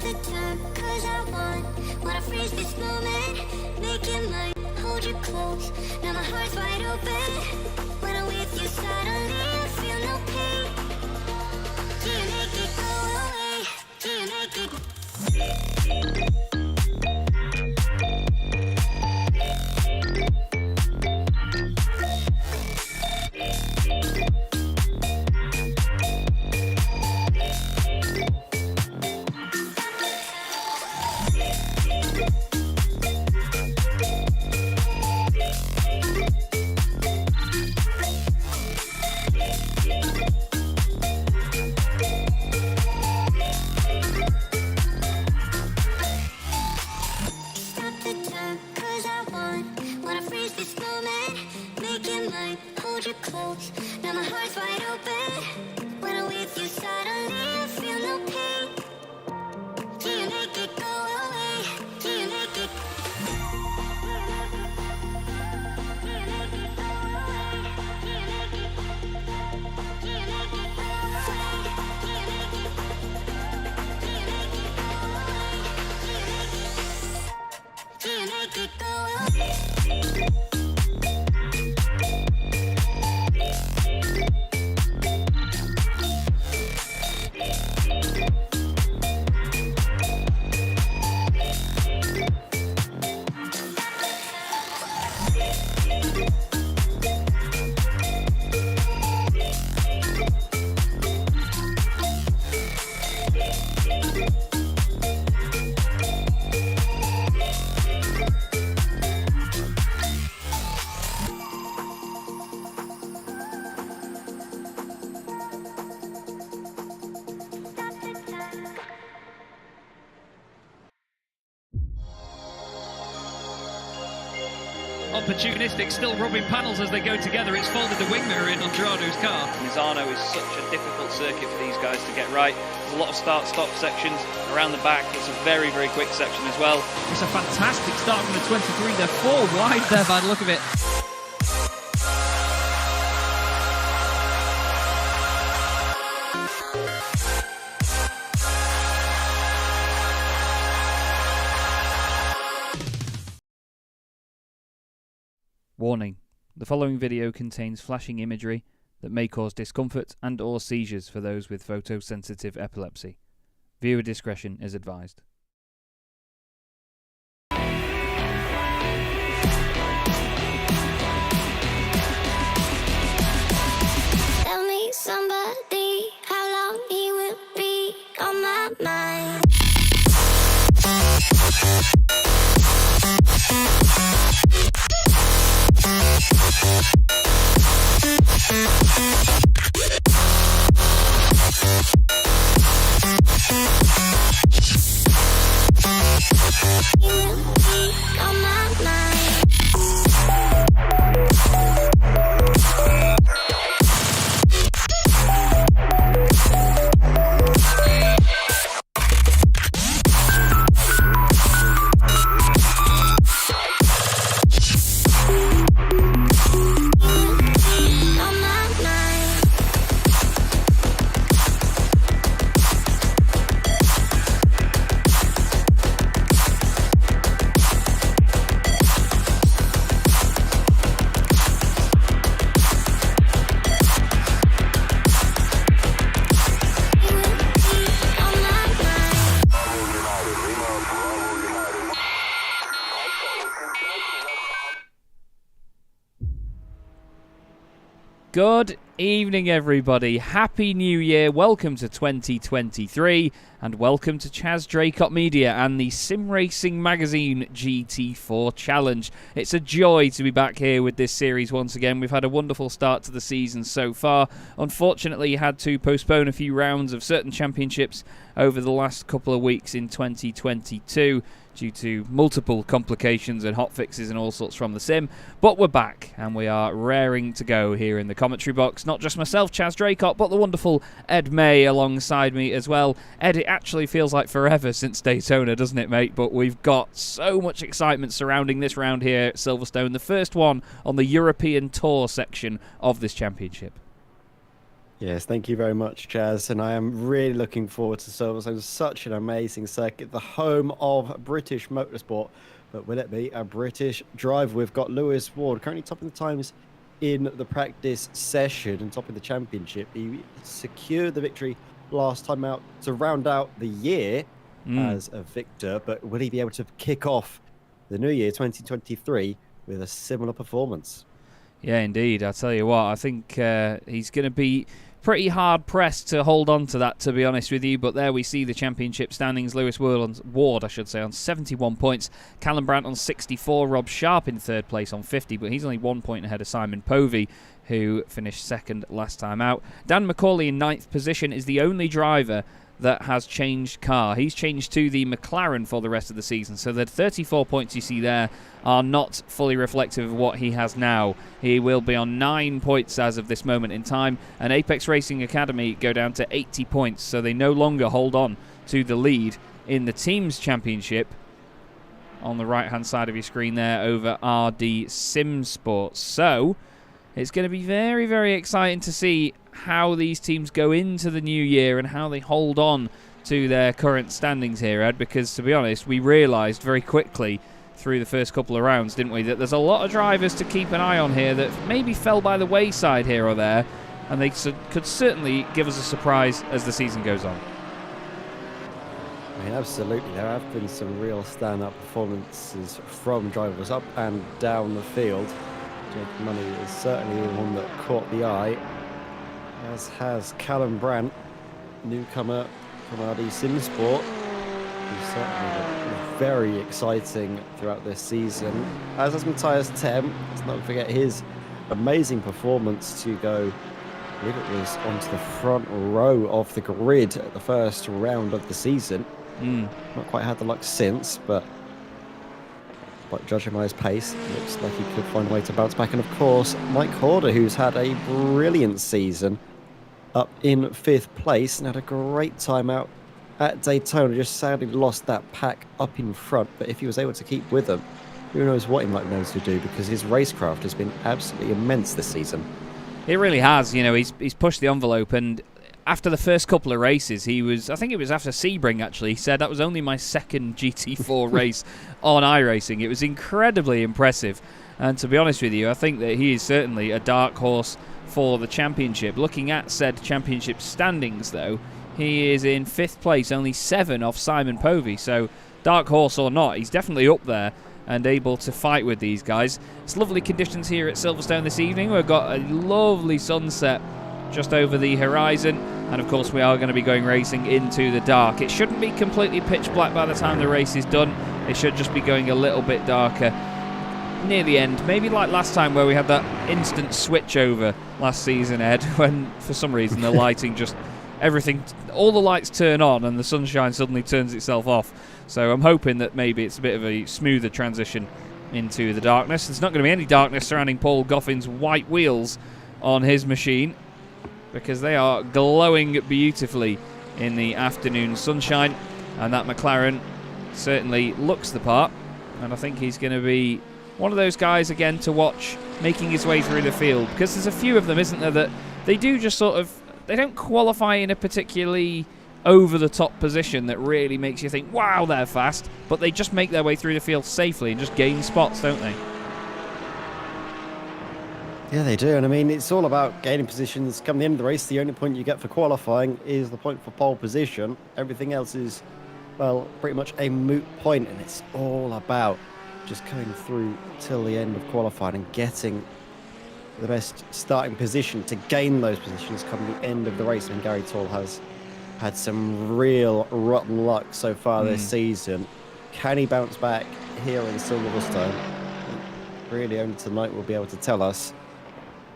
the time, cause I wanna freeze this moment, make it mine, hold you close, now my heart's wide open, when I'm with you suddenly I feel no pain, do you make it go away, do you make it opportunistic, still rubbing panels as they go together. It's folded the wing mirror in on Gerardo's car. Misano is such a difficult circuit for these guys to get right. There's a lot of start-stop sections around the back. It's a very, very quick section as well. It's a fantastic start from the 23. They're 4 wide there by the look of it. Warning: the following video contains flashing imagery that may cause discomfort and or seizures for those with photosensitive epilepsy. Viewer discretion is advised. Tell me somebody how long he will be on my mind. He will be on my mind. Good evening, everybody. Happy New Year. Welcome to 2023 and welcome to Chaz Draycott Media and the Sim Racing Magazine GT4 Challenge. It's a joy to be back here with this series once again. We've had a wonderful start to the season so far. Unfortunately, had to postpone a few rounds of certain championships over the last couple of weeks in 2022 due to multiple complications and hotfixes and all sorts from the sim. But we're back and we are raring to go here in the commentary box. Not just myself, Chaz Draycott, but the wonderful Ed May alongside me as well. Ed, it actually feels like forever since Daytona, doesn't it, mate? But we've got so much excitement surrounding this round here at Silverstone, the first one on the European Tour section of this championship. Yes, thank you very much, Chaz, and I am really looking forward to Silverstone. Such an amazing circuit, the home of British motorsport. But will it be a British drive? We've got Lewis Ward currently topping the times in the practice session and topping the championship. He secured the victory last time out to round out the year as a victor, but will he be able to kick off the new year 2023 with a similar performance? Yeah, indeed. I'll tell you what, I think he's going to be pretty hard pressed to hold on to that, to be honest with you. But there we see the championship standings. Lewis Ward, I should say, on 71 points. Callum Brandt on 64. Rob Sharp in third place on 50, but he's only 1 point ahead of Simon Povey, who finished second last time out. Dan McCauley in ninth position is the only driver that has changed car. He's changed to the McLaren for the rest of the season, so the 34 points you see there are not fully reflective of what he has now. He will be on 9 points as of this moment in time, and Apex Racing Academy go down to 80 points, so they no longer hold on to the lead in the Teams Championship on the right hand side of your screen there over RD Sim Sports. So it's going to be very, very exciting to see how these teams go into the new year and how they hold on to their current standings here, Ed, because to be honest, we realised very quickly through the first couple of rounds, didn't we, that there's a lot of drivers to keep an eye on here that maybe fell by the wayside here or there, and they could certainly give us a surprise as the season goes on. I mean, absolutely. There have been some real stand-up performances from drivers up and down the field. Jake Money is certainly the one that caught the eye, as has Callum Brandt, newcomer from RD Sim Sport, who's certainly been very exciting throughout this season. As has Matthias Tem, let's not forget his amazing performance to go, I believe it was onto the front row of the grid at the first round of the season. Not quite had the luck since, but judging by his pace, looks like he could find a way to bounce back. And of course, Mike Horder, who's had a brilliant season, up in 5th place and had a great time out at Daytona. Just sadly lost that pack up in front, but if he was able to keep with them, who knows what he might be able to do, because his racecraft has been absolutely immense this season. It really has. You know, he's pushed the envelope, and after the first couple of races, he was, I think it was after Sebring actually, he said that was only my second GT4 race on iRacing. It was incredibly impressive. And to be honest with you, I think that he is certainly a dark horse for the championship. Looking at said championship standings, though, he is in 5th place, only 7 off Simon Povey. So, dark horse or not, he's definitely up there and able to fight with these guys. It's lovely conditions here at Silverstone this evening. We've got a lovely sunset just over the horizon, and of course we are going to be going racing into the dark. It shouldn't be completely pitch black by the time the race is done. It should just be going a little bit darker near the end, maybe like last time where we had that instant switch over last season, Ed, when for some reason the lighting just all the lights turn on and the sunshine suddenly turns itself off. So I'm hoping that maybe it's a bit of a smoother transition into the darkness. There's not going to be any darkness surrounding Paul Goffin's white wheels on his machine, because they are glowing beautifully in the afternoon sunshine, and that McLaren certainly looks the part, and I think he's going to be one of those guys again to watch making his way through the field, because there's a few of them, isn't there, that they do just sort of, they don't qualify in a particularly over-the-top position that really makes you think, wow, they're fast, but they just make their way through the field safely and just gain spots, don't they? Yeah, they do. And I mean, it's all about gaining positions. Come the end of the race, the only point you get for qualifying is the point for pole position. Everything else is, well, pretty much a moot point, and it's all about just going through till the end of qualifying and getting the best starting position to gain those positions come the end of the race. And Gary Toll has had some real rotten luck so far this season. Can he bounce back here in Silverstone? Really only tonight will be able to tell us.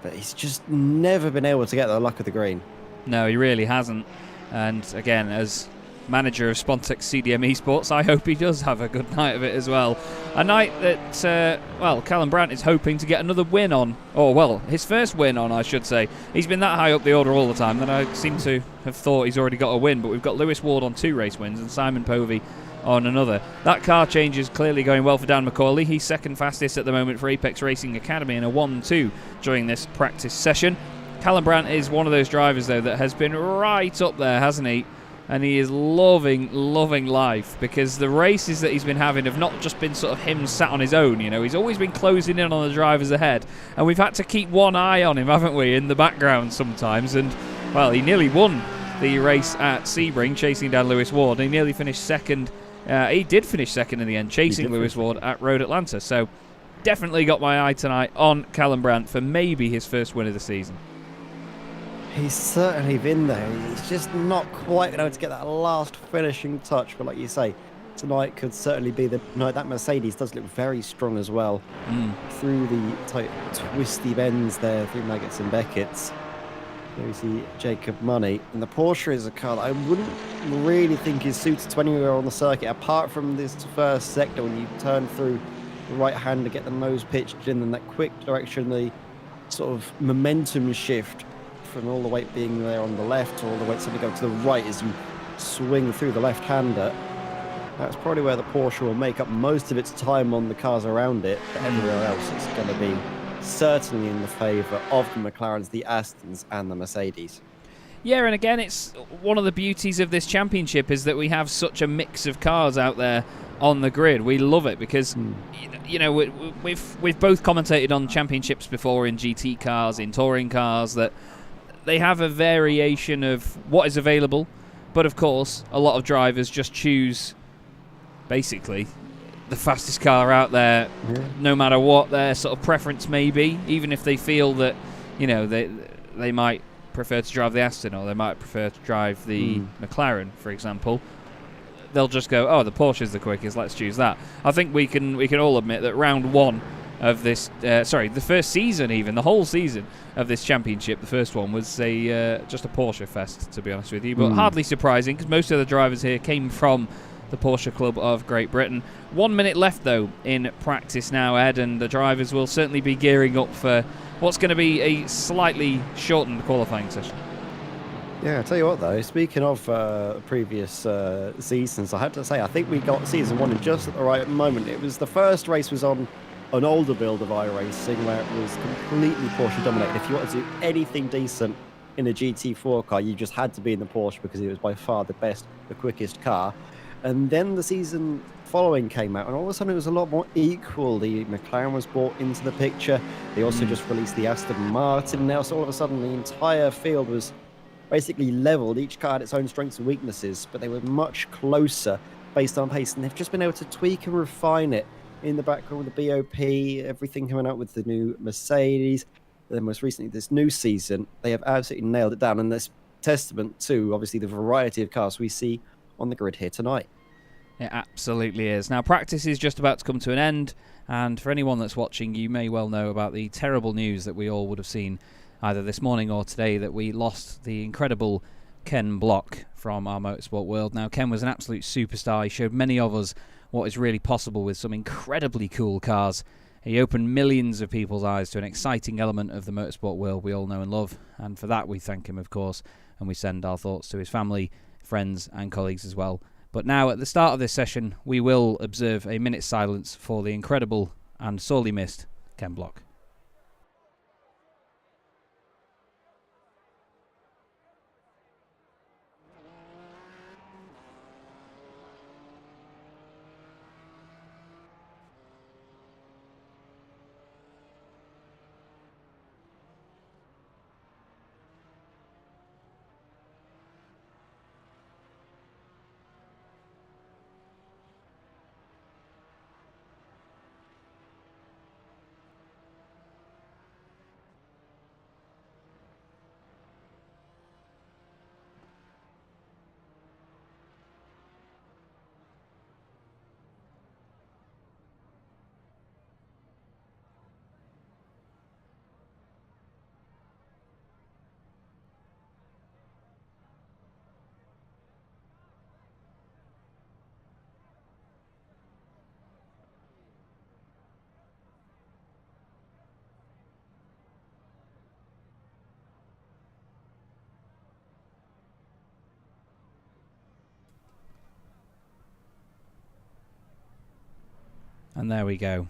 But he's just never been able to get the luck of the green. No, he really hasn't. And again, as manager of Spontex CDM Esports, I hope he does have a good night of it as well. A night that, Callum Brandt is hoping to get another win on. Or, well, his first win on, I should say. He's been that high up the order all the time that I seem to have thought he's already got a win. But we've got Lewis Ward on 2 race wins and Simon Povey on another. That car change is clearly going well for Dan McCauley. He's second fastest at the moment for Apex Racing Academy in a 1-2 during this practice session. Callum Brandt is one of those drivers, though, that has been right up there, hasn't he? And he is loving life, because the races that he's been having have not just been sort of him sat on his own, you know. He's always been closing in on the drivers ahead, and we've had to keep one eye on him, haven't we, in the background sometimes. And, well, he nearly won the race at Sebring, chasing down Lewis Ward. He nearly finished second. He did finish second in the end, chasing Lewis Ward at Road Atlanta. So, definitely got my eye tonight on Callum Brandt for maybe his first win of the season. He's certainly been there. He's just not quite been able to get that last finishing touch. But like you say, tonight could certainly be the night. That Mercedes does look very strong as well. Through the tight, twisty bends there, through Maggots and Beckett's. There we see Jacob Money. And the Porsche is a car that I wouldn't really think is suited to anywhere on the circuit, apart from this first sector when you turn through the right hand to get the nose pitched in, and that quick direction, the sort of momentum shift from all the weight being there on the left to all the weight suddenly going to the right as you swing through the left-hander. That's probably where the Porsche will make up most of its time on the cars around it, but everywhere else it's going to be certainly in the favour of the McLarens, the Astons and the Mercedes. Yeah, and again, it's one of the beauties of this championship is that we have such a mix of cars out there on the grid. We love it because, you know, we've both commentated on championships before in GT cars, in touring cars, that they have a variation of what is available, but of course, a lot of drivers just choose basically the fastest car out there, no matter what their sort of preference may be, even if they feel that, you know, they might prefer to drive the Aston or they might prefer to drive the McLaren, for example. They'll just go, oh, the Porsche is the quickest, let's choose that. I think we can all admit that round one of this, the first season, even the whole season of this championship, the first one was just a Porsche fest, to be honest with you, but hardly surprising because most of the drivers here came from the Porsche Club of Great Britain. 1 minute left though in practice now, Ed, and the drivers will certainly be gearing up for what's going to be a slightly shortened qualifying session. Yeah, I'll tell you what though, speaking of previous seasons, I have to say I think we got season 1 in just at the right moment. It was the first race was on an older build of iRacing where it was completely Porsche dominated. If you wanted to do anything decent in a GT4 car, you just had to be in the Porsche because it was by far the best, the quickest car. And then the season following came out, and all of a sudden it was a lot more equal. The McLaren was brought into the picture. They also just released the Aston Martin now, so all of a sudden the entire field was basically leveled. Each car had its own strengths and weaknesses, but they were much closer based on pace, and they've just been able to tweak and refine it in the background with the BOP, everything coming out with the new Mercedes. Then most recently this new season, they have absolutely nailed it down, and that's testament to obviously the variety of cars we see on the grid here tonight. It absolutely is. Now, practice is just about to come to an end, and for anyone that's watching, you may well know about the terrible news that we all would have seen either this morning or today, that we lost the incredible Ken Block from our motorsport world. Now, Ken was an absolute superstar. He showed many of us what is really possible with some incredibly cool cars. He opened millions of people's eyes to an exciting element of the motorsport world we all know and love, and for that we thank him, of course, and we send our thoughts to his family, friends and colleagues as well. But now, at the start of this session, we will observe a minute's silence for the incredible and sorely missed Ken Block. And there we go.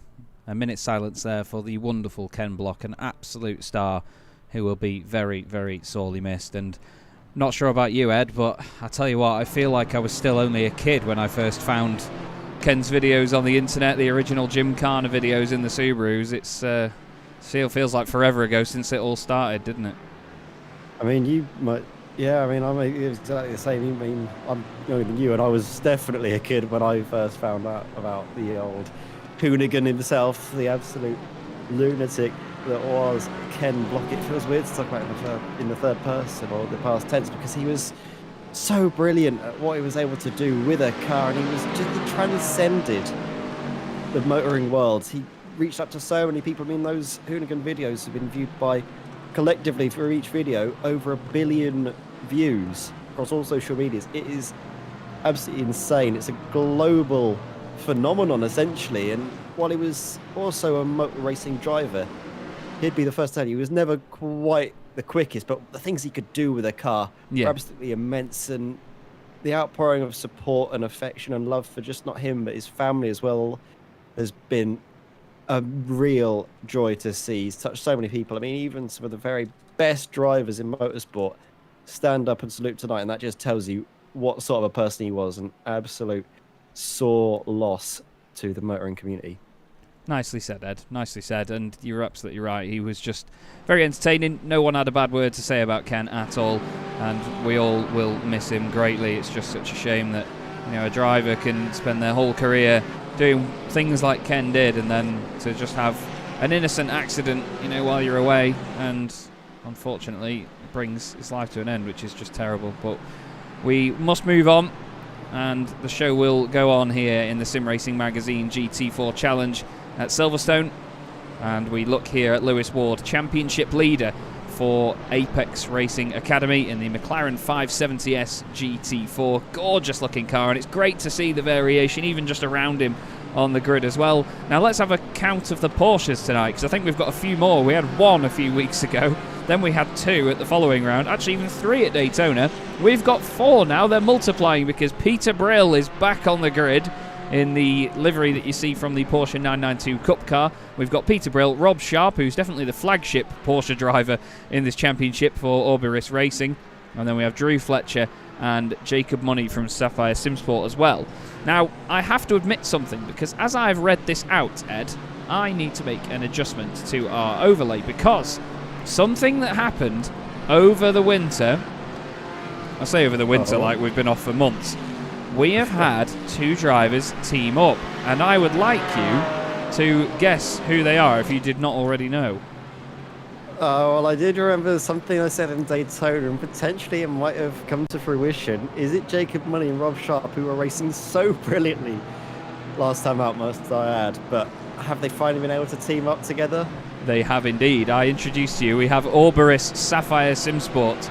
A minute's silence there for the wonderful Ken Block, an absolute star who will be very, very sorely missed. And not sure about you, Ed, but I tell you what, I feel like I was still only a kid when I first found Ken's videos on the internet, the original Gymkhana videos in the Subarus. Feels like forever ago since it all started, didn't it? I mean, you might... Yeah, I mean, I'm exactly the same. I mean, I'm younger than you, and I was definitely a kid when I first found out about the old hooligan himself, the absolute lunatic that was Ken Block. It feels weird to talk about him in the third person or the past tense, because he was so brilliant at what he was able to do with a car, and he transcended the motoring world. He reached out to so many people. I mean, those hooligan videos have been viewed by, collectively for each video, over 1 billion views across all social medias. It is absolutely insane. It's a global phenomenon, essentially. And while he was also a motor racing driver, he'd be the first to tell you he was never quite the quickest, but the things he could do with a car were absolutely immense. And the outpouring of support and affection and love for just not him, but his family as well, has been a real joy to see. He's touched so many people. I mean, even some of the very best drivers in motorsport stand up and salute tonight, and that just tells you what sort of a person he was. An absolute sore loss to the motoring community. Nicely said, Ed. Nicely said. And you're absolutely right. He was just very entertaining. No one had a bad word to say about Ken at all, and we all will miss him greatly. It's just such a shame that, you know, a driver can spend their whole career doing things like Ken did, and then to just have an innocent accident, you know, while you're away, and unfortunately it brings his life to an end, which is just terrible. But we must move on, and the show will go on here in the Sim Racing Magazine GT4 Challenge at Silverstone, and we look here at Lewis Ward, championship leader for Apex Racing Academy in the McLaren 570S GT4. Gorgeous looking car, and it's great to see the variation even just around him on the grid as well. Now let's have a count of the Porsches tonight, because I think we've got a few more. We had one a few weeks ago, then we had two at the following round, actually even three at Daytona. We've got four now. They're multiplying because Peter Brill is back on the grid in the livery that you see from the Porsche 992 Cup car. We've got Peter Brill, Rob Sharp, who's definitely the flagship Porsche driver in this championship for Orris Racing, and then we have Drew Fletcher and Jacob Money from Sapphire Simsport as well. Now, I have to admit something, because as I've read this out, Ed, I need to make an adjustment to our overlay, because something that happened over the winter, I say over the winter like we've been off for months, we have had 2 drivers team up, and I would like you to guess who they are if you did not already know. Oh, well, I did remember something I said in Daytona, and potentially it might have come to fruition. Is it Jacob Money and Rob Sharp, who were racing so brilliantly last time out, must I add? But have they finally been able to team up together? They have indeed. I introduced you. We have Orris Sapphire Simsport,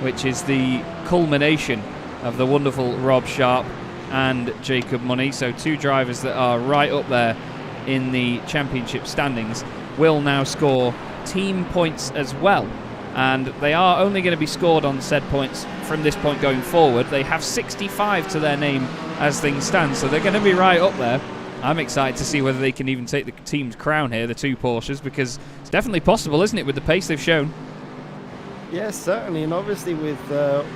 which is the culmination of the wonderful Rob Sharp and Jacob Money. So 2 drivers that are right up there in the championship standings will now score team points as well, and they are only going to be scored on said points from this point going forward. They have 65 to their name as things stand, so they're going to be right up there. I'm excited to see whether they can even take the team's crown here, the 2 Porsches, because it's definitely possible, isn't it, with the pace they've shown? Yes, certainly, and obviously with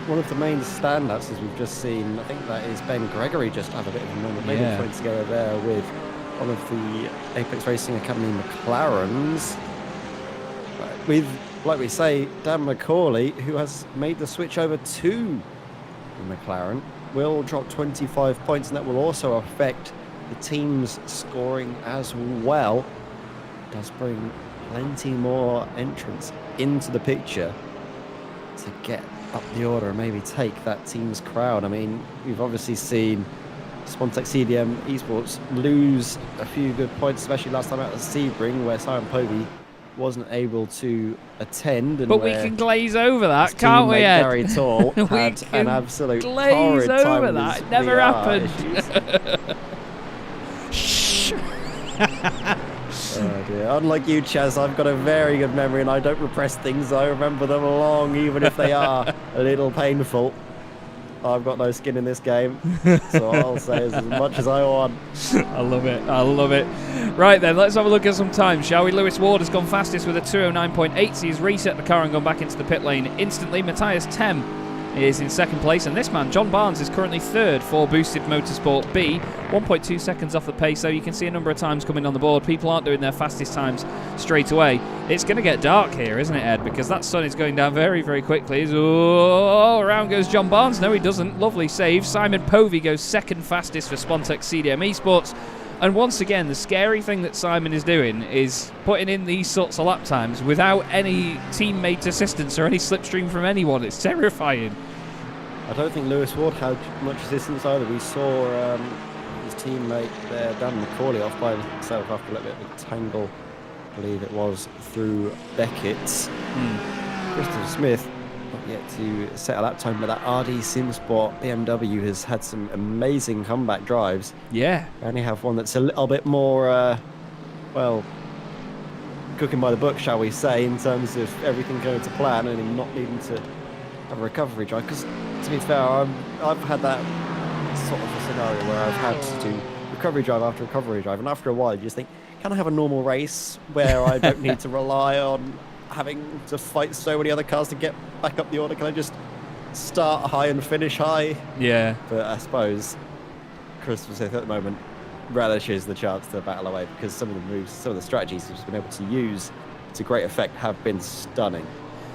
one of the main standouts, as we've just seen, I think that is Ben Gregory just have a bit of a moment, maybe putting together there with one of the Apex Racing Academy McLarens. With, like we say, Dan Macaulay, who has made the switch over to the McLaren, will drop 25 points, and that will also affect the team's scoring as well. It does bring plenty more entrants into the picture to get up the order and maybe take that team's crown. I mean, we've obviously seen Spontex CDM Esports lose a few good points, especially last time out at Sebring, where Simon Povey wasn't able to attend. And but we can glaze over that, can't we, Ed? Gary Tall had an absolute glaze over that. It never happened. Shh. Oh dear. Unlike you, Chaz, I've got a very good memory, and I don't repress things. I remember them long, even if they are a little painful. I've got no skin in this game, so I'll say as much as I want. I love it. I love it. Right then, let's have a look at some time, shall we? Lewis Ward has gone fastest with a 209.8. He's reset the car and gone back into the pit lane instantly. Matthias Tem is in second place, and this man, John Barnes, is currently third for Boosted Motorsport B. 1.2 seconds off the pace, so you can see a number of times coming on the board. People aren't doing their fastest times straight away. It's going to get dark here, isn't it, Ed? Because that sun is going down very, very quickly. Oh, around goes John Barnes. No, he doesn't. Lovely save. Simon Povey goes second fastest for Spontex CDM Esports. And once again, the scary thing that Simon is doing is putting in these sorts of lap times without any teammate assistance or any slipstream from anyone. It's terrifying. I don't think Lewis Ward had much assistance either. We saw his teammate there, Dan Macaulay, off by himself after a little bit of a tangle, I believe it was, through Beckett's. Christopher Smith not yet to set a lap time, but that RD Simsport BMW has had some amazing comeback drives. Yeah. We only have one that's a little bit more, well, cooking by the book, shall we say, in terms of everything going to plan and him not needing to have a recovery drive. Because, to be fair, I've had that sort of a scenario where I've had to do recovery drive after recovery drive, and after a while you just think, can I have a normal race where I don't need to rely on having to fight so many other cars to get back up the order? Can I just start high and finish high? Yeah. But I suppose Christopher Smith at the moment relishes the chance to battle away, because some of the moves, some of the strategies he's been able to use to great effect have been stunning.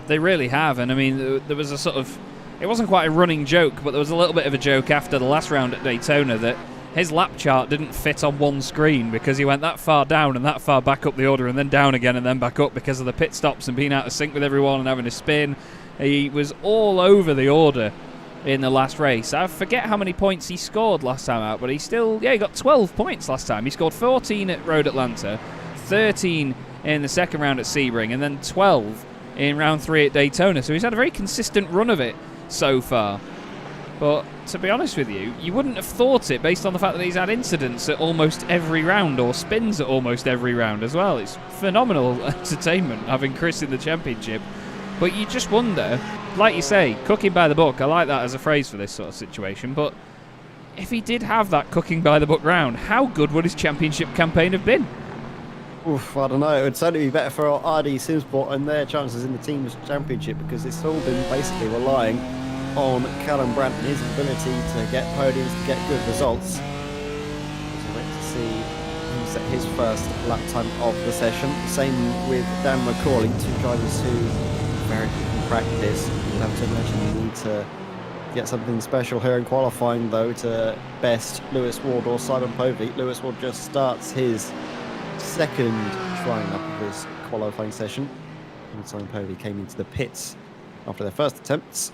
They really have, and I mean, there was a sort of, it wasn't quite a running joke, but there was a little bit of a joke after the last round at Daytona that his lap chart didn't fit on one screen because he went that far down and that far back up the order and then down again and then back up because of the pit stops and being out of sync with everyone and having a spin. He was all over the order in the last race. I forget how many points he scored last time out, but he still, he got 12 points last time. He scored 14 at Road Atlanta, 13 in the second round at Sebring, and then 12 in round 3 at Daytona. So he's had a very consistent run of it so far. But to be honest with you, you wouldn't have thought it based on the fact that he's had incidents at almost every round, or spins at almost every round as well. It's phenomenal entertainment having Chris in the championship. But you just wonder, like you say, cooking by the book. I like that as a phrase for this sort of situation. But if he did have that cooking by the book round, how good would his championship campaign have been? Oof, I don't know. It would certainly be better for RD Simsport and their chances in the team's championship, because it's all been basically relying on Callum Brandt and his ability to get podiums, to get good results. We'll wait to see him set his first lap time of the session. Same with Dan McCauley, two drivers who very good in practice. You'll have to imagine you need to get something special here in qualifying, though, to best Lewis Ward or Simon Povey. Lewis Ward just starts his second trying up of this qualifying session, and Simon Povey came into the pits after their first attempts.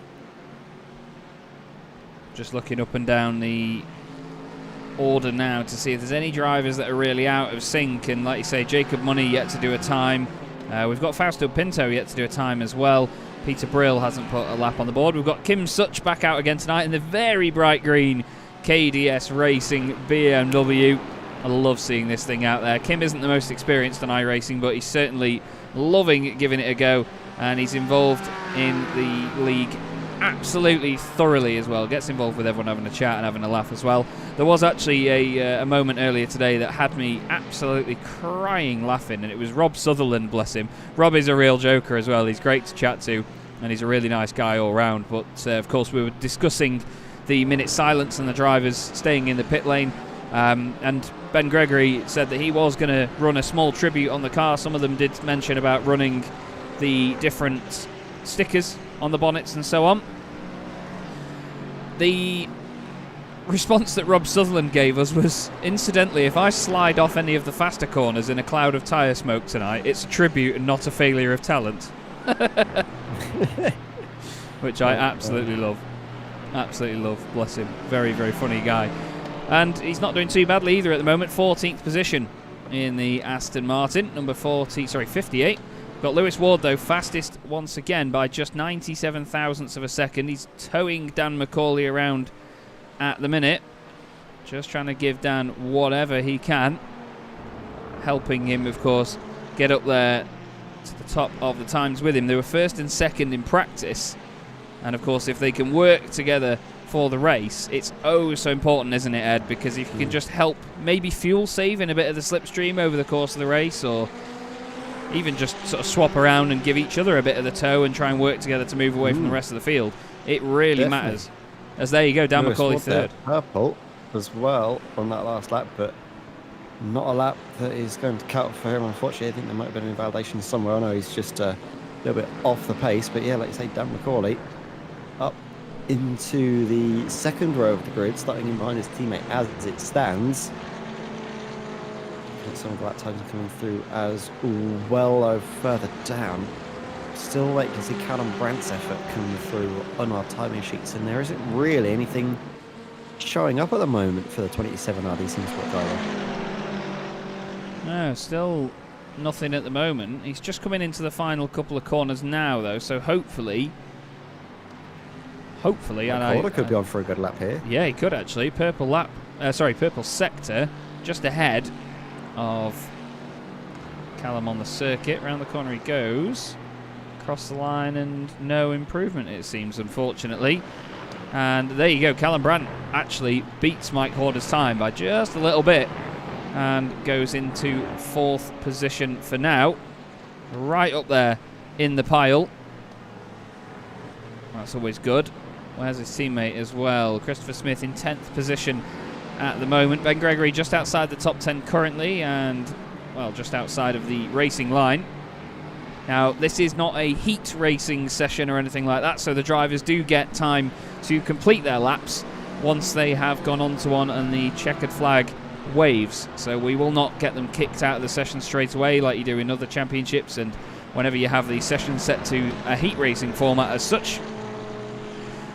Just looking up and down the order now to see if there's any drivers that are really out of sync, and like you say, Jacob Money yet to do a time. We've got Fausto Pinto yet to do a time as well. Peter Brill hasn't put a lap on the board. We've got Kim Such back out again tonight in the very bright green KDS Racing BMW. I love seeing this thing out there. Kim isn't the most experienced on iRacing, but he's certainly loving giving it a go, and he's involved in the league absolutely thoroughly as well. Gets involved with everyone having a chat and having a laugh as well. There was actually a moment earlier today that had me absolutely crying laughing, and it was Rob Sutherland, bless him. Rob is a real joker as well. He's great to chat to, and he's a really nice guy all round. But of course we were discussing the minute silence and the drivers staying in the pit lane, and Ben Gregory said that he was going to run a small tribute on the car. Some of them did mention about running the different stickers on the bonnets and so on. The response that Rob Sutherland gave us was, incidentally, if I slide off any of the faster corners in a cloud of tyre smoke tonight, it's a tribute and not a failure of talent. Which I absolutely love. Absolutely love. Bless him. Very, very funny guy. And he's not doing too badly either at the moment. 14th position in the Aston Martin. Number 58. Got Lewis Ward, though, fastest once again by just 97 thousandths of a second. He's towing Dan McCauley around at the minute. Just trying to give Dan whatever he can. Helping him, of course, get up there to the top of the times with him. They were first and second in practice. And, of course, if they can work together for the race, it's oh so important, isn't it, Ed? Because if you can just help maybe fuel save in a bit of the slipstream over the course of the race, or even just sort of swap around and give each other a bit of the tow and try and work together to move away from the rest of the field, it really matters. As there you go, Dan McCauley third. Purple as well on that last lap, but not a lap that is going to count for him, unfortunately. I think there might have been an invalidation somewhere. I know he's just a little bit off the pace, but yeah, like you say, Dan McCauley up into the second row of the grid, starting in behind his teammate as it stands. Some of the lap times are coming through as well further down. Still waiting to see Callum Brandt's effort come through on our timing sheets, and there isn't really anything showing up at the moment for the 27 RD Sim Sport driver. No, still nothing at the moment. He's just coming into the final couple of corners now, though, so hopefully, Corner could be on for a good lap here. Yeah, he could actually. Purple sector just ahead of Callum on the circuit. Round the corner he goes, across the line, and no improvement, it seems, unfortunately. And there you go, Callum Brandt actually beats Mike Horder's time by just a little bit and goes into 4th position for now, right up there in the pile. That's always good. Where's his teammate as well? Christopher Smith in 10th position at the moment. Ben Gregory just outside the top 10 currently, and, well, just outside of the racing line. Now, this is not a heat racing session or anything like that, so the drivers do get time to complete their laps once they have gone on to one and the checkered flag waves. So we will not get them kicked out of the session straight away like you do in other championships, and whenever you have the session set to a heat racing format as such.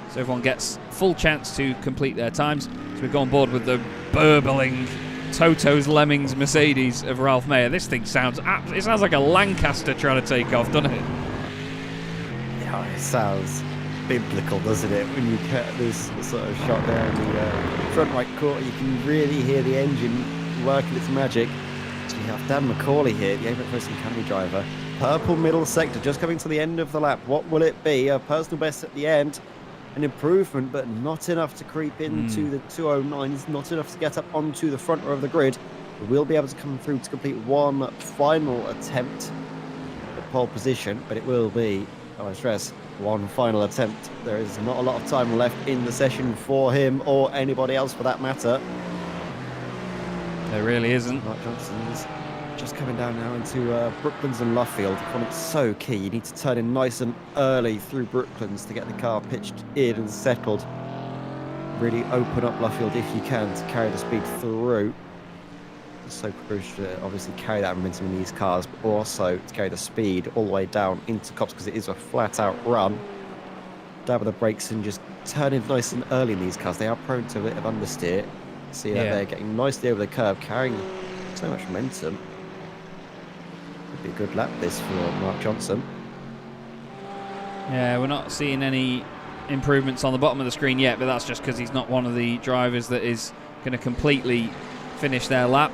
So everyone gets full chance to complete their times. So we go on board with the burbling Toto's Lemmings Mercedes of Ralph Mayer. This thing sounds like a Lancaster trying to take off, doesn't it? Yeah, it sounds biblical, doesn't it? When you get this sort of shot there in the front right quarter, you can really hear the engine working its magic. So we have Dan McCauley here, the Apex Racing Academy driver. Purple middle sector, just coming to the end of the lap. What will it be? A personal best at the end. An improvement, but not enough to creep into the 209s, not enough to get up onto the front row of the grid. We'll be able to come through to complete one final attempt at pole position, but it will be, I stress, one final attempt. There is not a lot of time left in the session for him or anybody else for that matter. There really isn't. Mark Johnson's just coming down now into Brooklands and Luffield. It's so key. You need to turn in nice and early through Brooklands to get the car pitched in and settled. Really open up Luffield if you can to carry the speed through. It's so crucial to obviously carry that momentum in these cars, but also to carry the speed all the way down into Copse because it is a flat out run. Dab of the brakes and just turn in nice and early in these cars. They are prone to a bit of understeer. See that they're getting nicely over the curb, carrying so much momentum. Could be a good lap this for Mark Johnson. Yeah, we're not seeing any improvements on the bottom of the screen yet, but that's just because he's not one of the drivers that is going to completely finish their lap,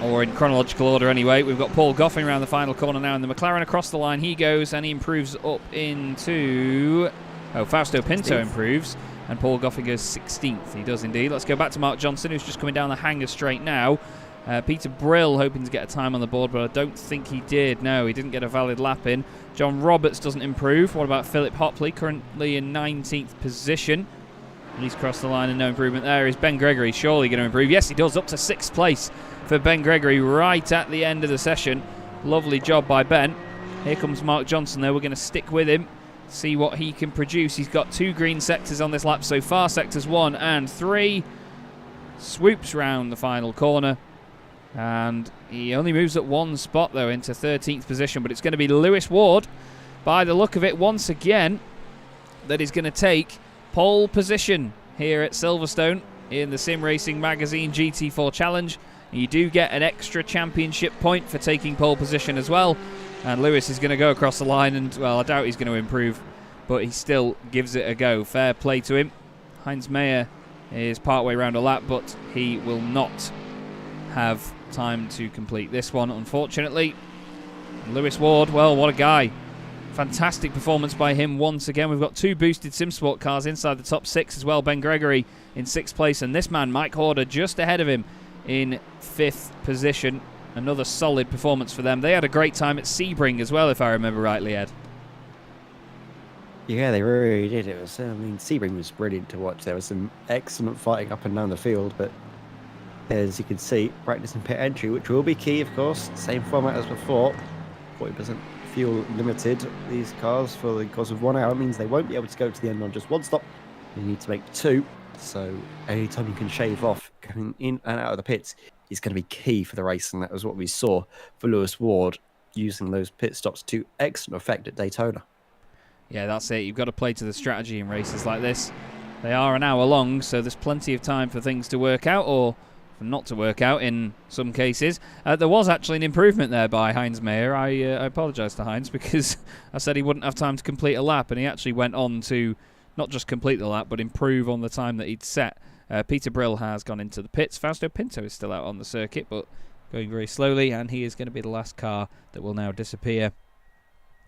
or in chronological order anyway. We've got Paul Goffin around the final corner now, and the McLaren across the line he goes, and he improves up into... Oh, Fausto Pinto 16th. Improves, and Paul Goffin goes 16th. He does indeed. Let's go back to Mark Johnson, who's just coming down the hanger straight now. Peter Brill hoping to get a time on the board, but I don't think he did. No, he didn't get a valid lap in. John Roberts doesn't improve. What about Philip Hopley, currently in 19th position? And he's crossed the line and no improvement there. Is Ben Gregory surely going to improve? Yes, he does, up to 6th place for Ben Gregory right at the end of the session. Lovely job by Ben. Here comes Mark Johnson, though. We're going to stick with him, see what he can produce. He's got 2 green sectors on this lap so far, sectors 1 and 3. Swoops round the final corner. And he only moves at 1 spot, though, into 13th position. But it's going to be Lewis Ward, by the look of it, once again, that is going to take pole position here at Silverstone in the Sim Racing Magazine GT4 Challenge. And you do get an extra championship point for taking pole position as well. And Lewis is going to go across the line, and, well, I doubt he's going to improve, but he still gives it a go. Fair play to him. Heinz Meyer is partway around a lap, but he will not have time to complete this one, unfortunately. Lewis Ward, well, what a guy. Fantastic performance by him once again. We've got 2 boosted SimSport cars inside the top 6 as well. Ben Gregory in 6th place, and this man, Mike Horder, just ahead of him in 5th position. Another solid performance for them. They had a great time at Sebring as well, if I remember rightly, Ed. Yeah, they really did. It was, I mean, Sebring was brilliant to watch. There was some excellent fighting up and down the field, but as you can see, practice and pit entry, which will be key, of course. Same format as before. 40% fuel limited. These cars, for the course of 1 hour, means they won't be able to go to the end on just 1 stop. You need to make 2. So any time you can shave off going in and out of the pits is going to be key for the race, and that was what we saw for Lewis Ward using those pit stops to excellent effect at Daytona. Yeah, that's it. You've got to play to the strategy in races like this. They are an hour long, so there's plenty of time for things to work out, or for not to work out in some cases. There was actually an improvement there by Heinz Meyer. I apologise to Heinz because I said he wouldn't have time to complete a lap, and he actually went on to not just complete the lap, but improve on the time that he'd set. Peter Brill has gone into the pits. Fausto Pinto is still out on the circuit, but going very slowly, and he is going to be the last car that will now disappear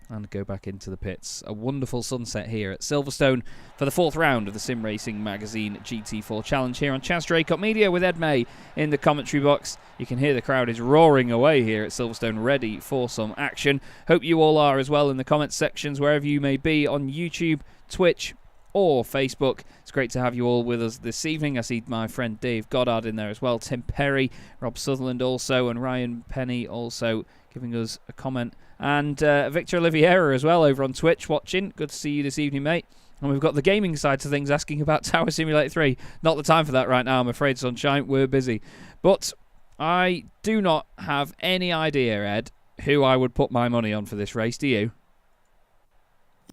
and go back into the pits. A wonderful sunset here at Silverstone for the 4th round of the Sim Racing Magazine GT4 Challenge here on Chaz Draycott Media with Ed May in the commentary box. You can hear the crowd is roaring away here at Silverstone, ready for some action. Hope you all are as well in the comments sections, wherever you may be, on YouTube, Twitch, or Facebook. It's great to have you all with us this evening. I see my friend Dave Goddard in there as well, Tim Perry, Rob Sutherland also, and Ryan Penny also giving us a comment. And Victor Oliveira as well over on Twitch watching. Good to see you this evening, mate. And we've got the gaming side of things asking about Tower Simulator 3. Not the time for that right now, I'm afraid, Sunshine. We're busy. But I do not have any idea, Ed, who I would put my money on for this race. Do you?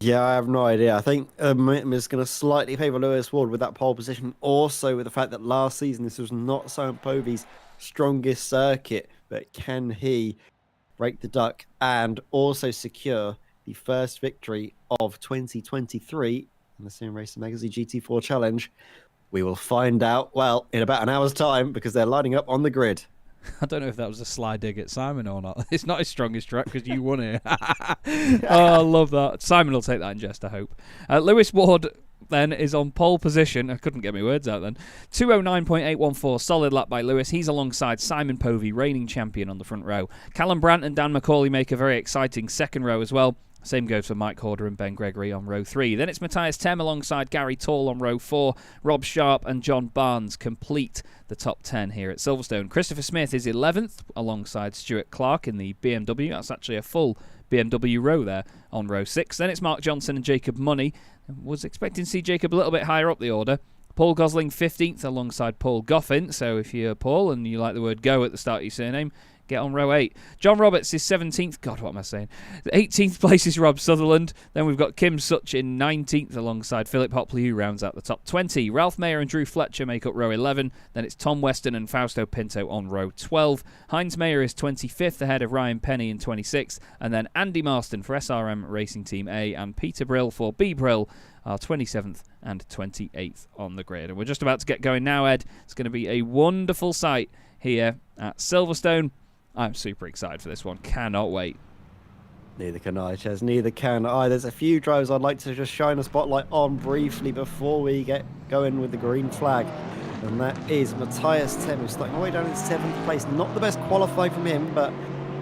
Yeah, I have no idea. I think momentum is going to slightly favour Lewis Ward with that pole position. Also with the fact that last season this was not Simon Povey's strongest circuit. But can he break the duck and also secure the first victory of 2023 in the Sim Racing Magazine GT4 Challenge? We will find out, well, in about an hour's time, because they're lining up on the grid. I don't know if that was a sly dig at Simon or not. It's not his strongest track because you won it. Oh, I love that. Simon will take that in jest, I hope. Lewis Ward then is on pole position. I couldn't get my words out then. 209.814, solid lap by Lewis. He's alongside Simon Povey, reigning champion, on the front row. Callum Brandt and Dan McCauley make a very exciting second row as well. Same goes for Mike Horder and Ben Gregory on row 3. Then it's Mydas Simulations alongside Gary Tall on row 4. Rob Sharp and John Barnes complete the top 10 here at Silverstone. Christopher Smith is 11th alongside Stuart Clark in the BMW. That's actually a full BMW row there on row 6. Then it's Mark Johnson and Jacob Money. Was expecting to see Jacob a little bit higher up the order. Paul Gosling 15th alongside Paul Goffin. So if you're Paul and you like the word go at the start of your surname, get on row 8. John Roberts is 17th. God, what am I saying? 18th place is Rob Sutherland. Then we've got Kim Such in 19th alongside Philip Hopley, who rounds out the top 20. Ralph Mayer and Drew Fletcher make up row 11. Then it's Tom Weston and Fausto Pinto on row 12. Heinz Mayer is 25th ahead of Ryan Penny in 26th. And then Andy Marston for SRM Racing Team A and Peter Brill for B Brill are 27th and 28th on the grid. And we're just about to get going now, Ed. It's going to be a wonderful sight here at Silverstone. I'm super excited for this one. Cannot wait. Neither can I, Chaz. Neither can I. There's a few drivers I'd like to just shine a spotlight on briefly before we get going with the green flag. And that is Mydas Simulations, who's starting all the way down in 7th place. Not the best qualifying from him, but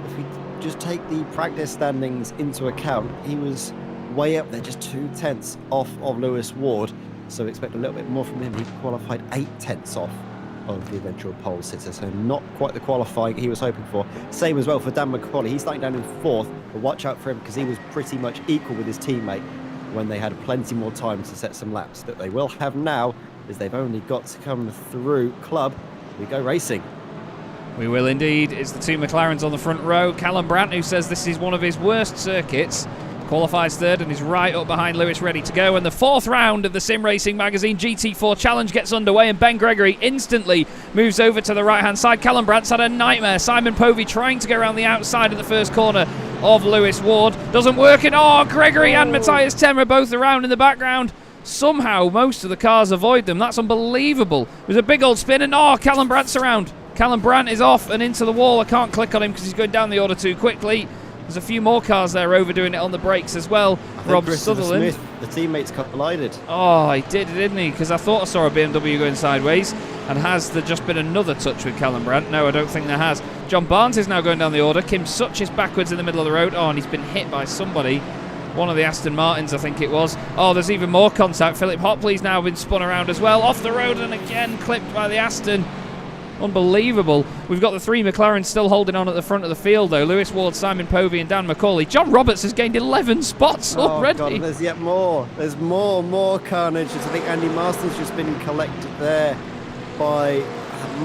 if we just take the practice standings into account, he was way up there, just 2/10 off of Lewis Ward. So expect a little bit more from him. He qualified 8/10 off of the eventual pole sitter, so not quite the qualifying he was hoping for. Same as well for Dan McCauley. He's starting down in 4th, but watch out for him because he was pretty much equal with his teammate when they had plenty more time to set some laps. That they will have now is they've only got to come through Club. We go racing. We will indeed. It's the two McLarens on the front row. Callum Brandt, who says this is one of his worst circuits, qualifies 3rd and is right up behind Lewis, ready to go. And the 4th round of the Sim Racing Magazine GT4 Challenge gets underway, and Ben Gregory instantly moves over to the right-hand side. Callum Brandt's had a nightmare. Simon Povey trying to go around the outside of the first corner of Lewis Ward. Doesn't work, and Gregory and Mydas Simulations are both around in the background. Somehow most of the cars avoid them. That's unbelievable. It was a big old spin, and Callum Brandt's around. Callum Brandt is off and into the wall. I can't click on him because he's going down the order too quickly. There's a few more cars there overdoing it on the brakes as well. Rob Sutherland. Smith, the teammates collided. Oh, he did, didn't he? Because I thought I saw a BMW going sideways. And has there just been another touch with Callum Brandt? No, I don't think there has. John Barnes is now going down the order. Kim Such is backwards in the middle of the road. And he's been hit by somebody. One of the Aston Martins, I think it was. There's even more contact. Philip Hopley's now been spun around as well. Off the road and again clipped by the Aston. Unbelievable. We've got the 3 McLarens still holding on at the front of the field, though. Lewis Ward, Simon Povey and Dan McCauley. John Roberts has gained 11 spots already. God, there's yet more. There's more carnage. I think Andy Marston's just been collected there by,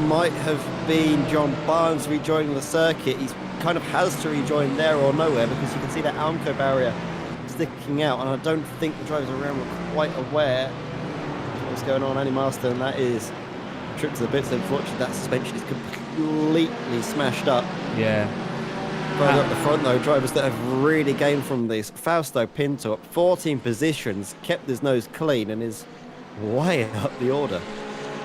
might have been John Barnes rejoining the circuit. He's kind of has to rejoin there or nowhere because you can see that Almco barrier sticking out, and I don't think the drivers around were quite aware of what's going on. Andy Marston, that is trip to the bits. Unfortunately, that suspension is completely smashed up. Yeah. Further up the front, though, drivers that have really gained from this. Fausto Pinto up 14 positions, kept his nose clean, and is way up the order.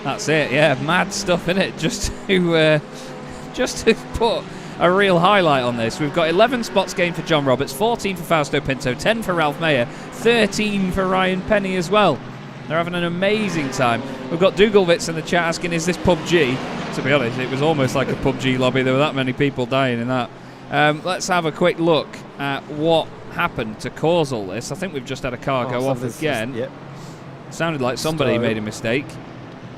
That's it. Yeah, mad stuff in it. Just to put a real highlight on this, we've got 11 spots gained for John Roberts, 14 for Fausto Pinto, 10 for Ralph Mayer, 13 for Ryan Penny as well. They're having an amazing time. We've got Dougalvitz in the chat asking, is this PUBG? To be honest, it was almost like a PUBG lobby. There were that many people dying in that. Let's have a quick look at what happened to cause all this. I think we've just had a car go off again. Yep. Sounded like somebody made a mistake.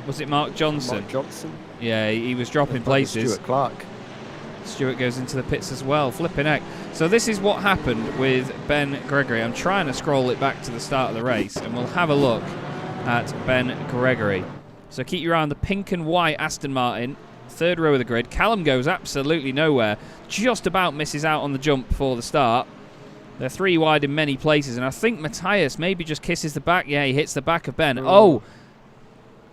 Was it Mark Johnson? Mark Johnson. Yeah, he was dropping places. Stuart Clark. Stuart goes into the pits as well. Flipping heck. So this is what happened with Ben Gregory. I'm trying to scroll it back to the start of the race, and we'll have a look at Ben Gregory. So keep your eye on the pink and white Aston Martin, 3rd row of the grid. Callum goes absolutely nowhere, just about misses out on the jump before the start. They're 3 wide in many places, and I think Mydas maybe just kisses the back. Yeah, he hits the back of Ben. No,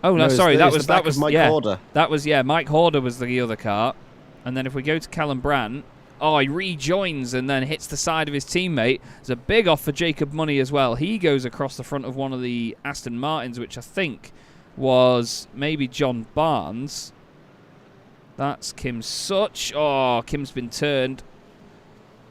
sorry, that was Mike Horder. That was Mike Horder was the other car. And then if we go to Callum Brandt, he rejoins and then hits the side of his teammate. There's a big off for Jacob Money as well. He goes across the front of one of the Aston Martins, which I think was maybe John Barnes. That's Kim Such. Kim's been turned.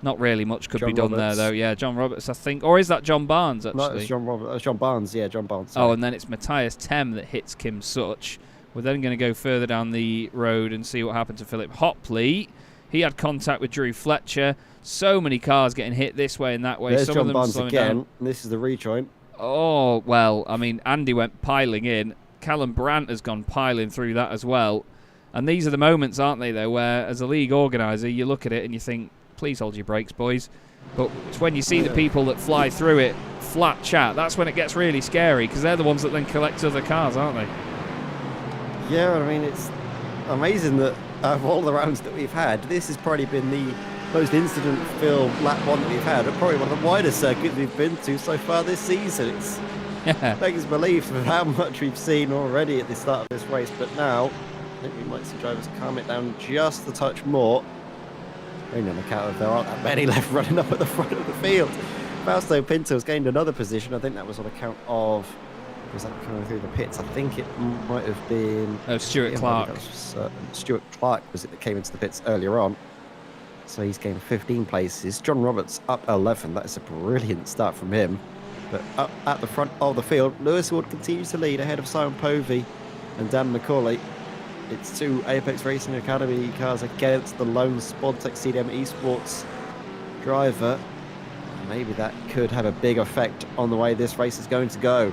Not really much could be done there, though. Yeah, John Roberts, I think. Or is that John Barnes, actually? No, it's John Roberts. John Barnes. Yeah, John Barnes. Sorry. And then it's Mydas Simulations that hits Kim Such. We're then going to go further down the road and see what happened to Philip Hopley. He had contact with Drew Fletcher. So many cars getting hit this way and that way. There's Some John of them Barnes slowing again. down. And this is the rejoin. Oh, well, I mean, Andy went piling in. Callum Brandt has gone piling through that as well. And these are the moments, aren't they, though, where as a league organiser, you look at it and you think, please hold your brakes, boys. But it's when you see the people that fly through it, flat chat, that's when it gets really scary, because they're the ones that then collect other cars, aren't they? Yeah, I mean, it's amazing that out of all the rounds that we've had, this has probably been the most incident-filled lap one that we've had, and probably one of the widest circuits we've been to so far this season. It's beggars belief of how much we've seen already at the start of this race, but now I think we might see drivers calm it down just a touch more. Only on account of there aren't that many left running up at the front of the field. Fausto Pinto's gained another position. I think that was on account of, was that coming through the pits? I think it might have been Stuart Clark. Stuart Clark was it that came into the pits earlier on. So he's gained 15 places. John Roberts up 11. That is a brilliant start from him. But up at the front of the field, Lewis Ward continues to lead ahead of Simon Povey and Dan McCauley. It's two Apex Racing Academy cars against the lone Spontech CDM Esports driver. Maybe that could have a big effect on the way this race is going to go.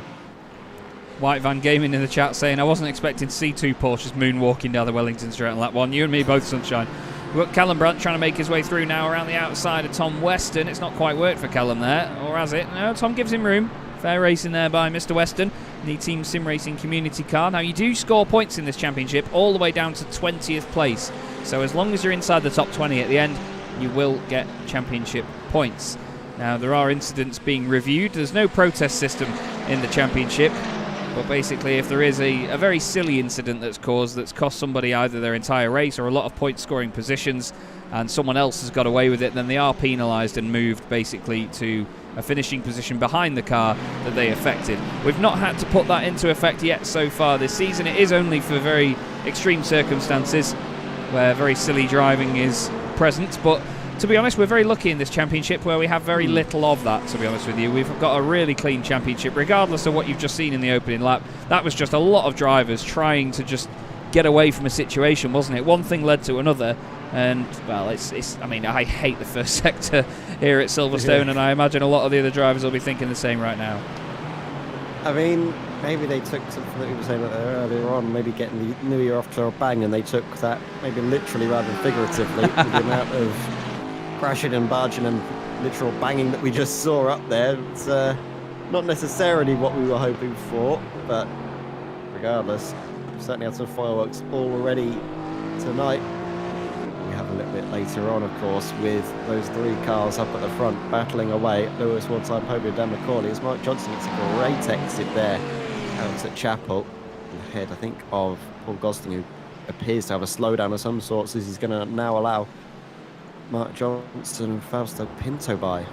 White Van Gaming in the chat saying, I wasn't expecting to see two Porsches moonwalking down the Wellington Straight on lap one. You and me both, sunshine. We've got Callum Brandt trying to make his way through now around the outside of Tom Weston. It's not quite worked for Callum there, or has it? No, Tom gives him room. Fair racing there by Mr. Weston, the Team Sim Racing Community car. Now, you do score points in this championship all the way down to 20th place. So as long as you're inside the top 20 at the end, you will get championship points. Now, there are incidents being reviewed. There's no protest system in the championship. But basically, if there is a very silly incident that's cost somebody either their entire race or a lot of point-scoring positions, and someone else has got away with it, then they are penalised and moved basically to a finishing position behind the car that they affected. We've not had to put that into effect yet so far this season. It is only for very extreme circumstances where very silly driving is present, but to be honest, we're very lucky in this championship where we have very little of that, to be honest with you. We've got a really clean championship, regardless of what you've just seen in the opening lap. That was just a lot of drivers trying to just get away from a situation, wasn't it? One thing led to another, and, well, I mean, I hate the first sector here at Silverstone, and I imagine a lot of the other drivers will be thinking the same right now. I mean, maybe they took something that we were saying earlier on, maybe getting the new year off to a bang, and they took that maybe literally rather than figuratively, with the amount of crashing and barging and literal banging that we just saw up there. It's not necessarily what we were hoping for, but regardless, we've certainly had some fireworks already tonight. We have a little bit later on, of course, with those three cars up at the front battling away. Lewis Ward, Simon Povey and Dan McCauley, as Mark Johnson gets a great exit there out at Chapel, ahead, I think, of Paul Gosling, who appears to have a slowdown of some sorts, as he's going to now allow Mark Johnson and Fausto Pinto by.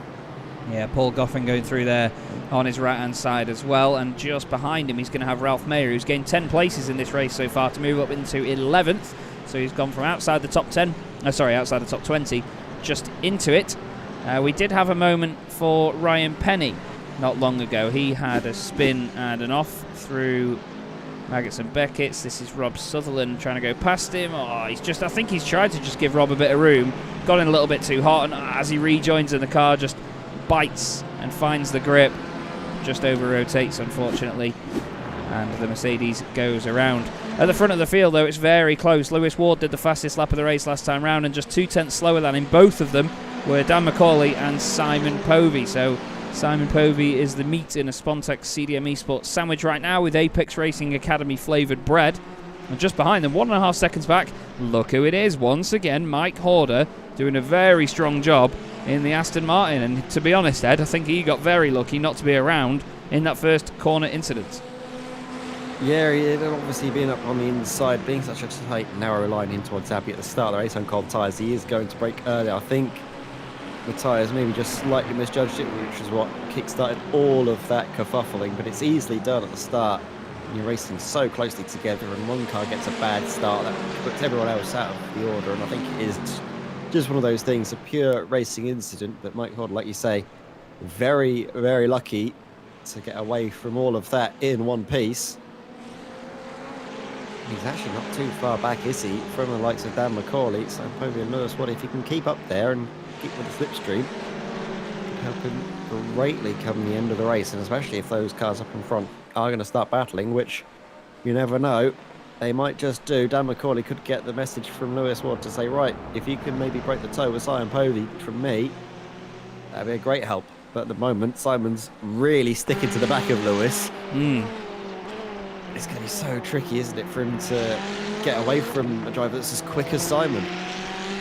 Yeah, Paul Goffin going through there on his right-hand side as well, and just behind him he's going to have Ralph Mayer, who's gained 10 places in this race so far to move up into 11th. So he's gone from outside the top 10, outside the top 20, just into it. We did have a moment for Ryan Penny not long ago. He had a spin and an off through Maggots and Beckett's. This is Rob Sutherland trying to go past him. I think he's tried to just give Rob a bit of room. Got in a little bit too hot, and as he rejoins in the car, just bites and finds the grip. Just over rotates, unfortunately. And the Mercedes goes around. At the front of the field, though, it's very close. Lewis Ward did the fastest lap of the race last time round, and just 2/10 slower than him. Both of them were Dan McCauley and Simon Povey. So Simon Povey is the meat in a Spontech CDM Esports sandwich right now with Apex Racing Academy flavoured bread. And just behind them, 1.5 seconds back, look who it is. Once again, Mike Horder doing a very strong job in the Aston Martin. And to be honest, Ed, I think he got very lucky not to be around in that first corner incident. Yeah, he had obviously been up on the inside, being such a tight, narrow line in towards Abbey at the start of the race on cold tyres. He is going to brake early. I think the tyres maybe just slightly misjudged it, which is what kick-started all of that kerfuffling, but it's easily done at the start. You're racing so closely together, and one car gets a bad start, that puts everyone else out of the order, and I think it is just one of those things, a pure racing incident. But Mike Horder, like you say, very, very lucky to get away from all of that in one piece. He's actually not too far back, is he, from the likes of Dan McCauley? So probably another spot. If he can keep up there and keep with the slipstream, could help him greatly come the end of the race. And especially if those cars up in front are going to start battling, which you never know. They might just do. Dan McCauley could get the message from Lewis Ward to say, right, if you can maybe break the toe with Simon Povey from me, that'd be a great help. But at the moment, Simon's really sticking to the back of Lewis. It's going to be so tricky, isn't it, for him to get away from a driver that's as quick as Simon.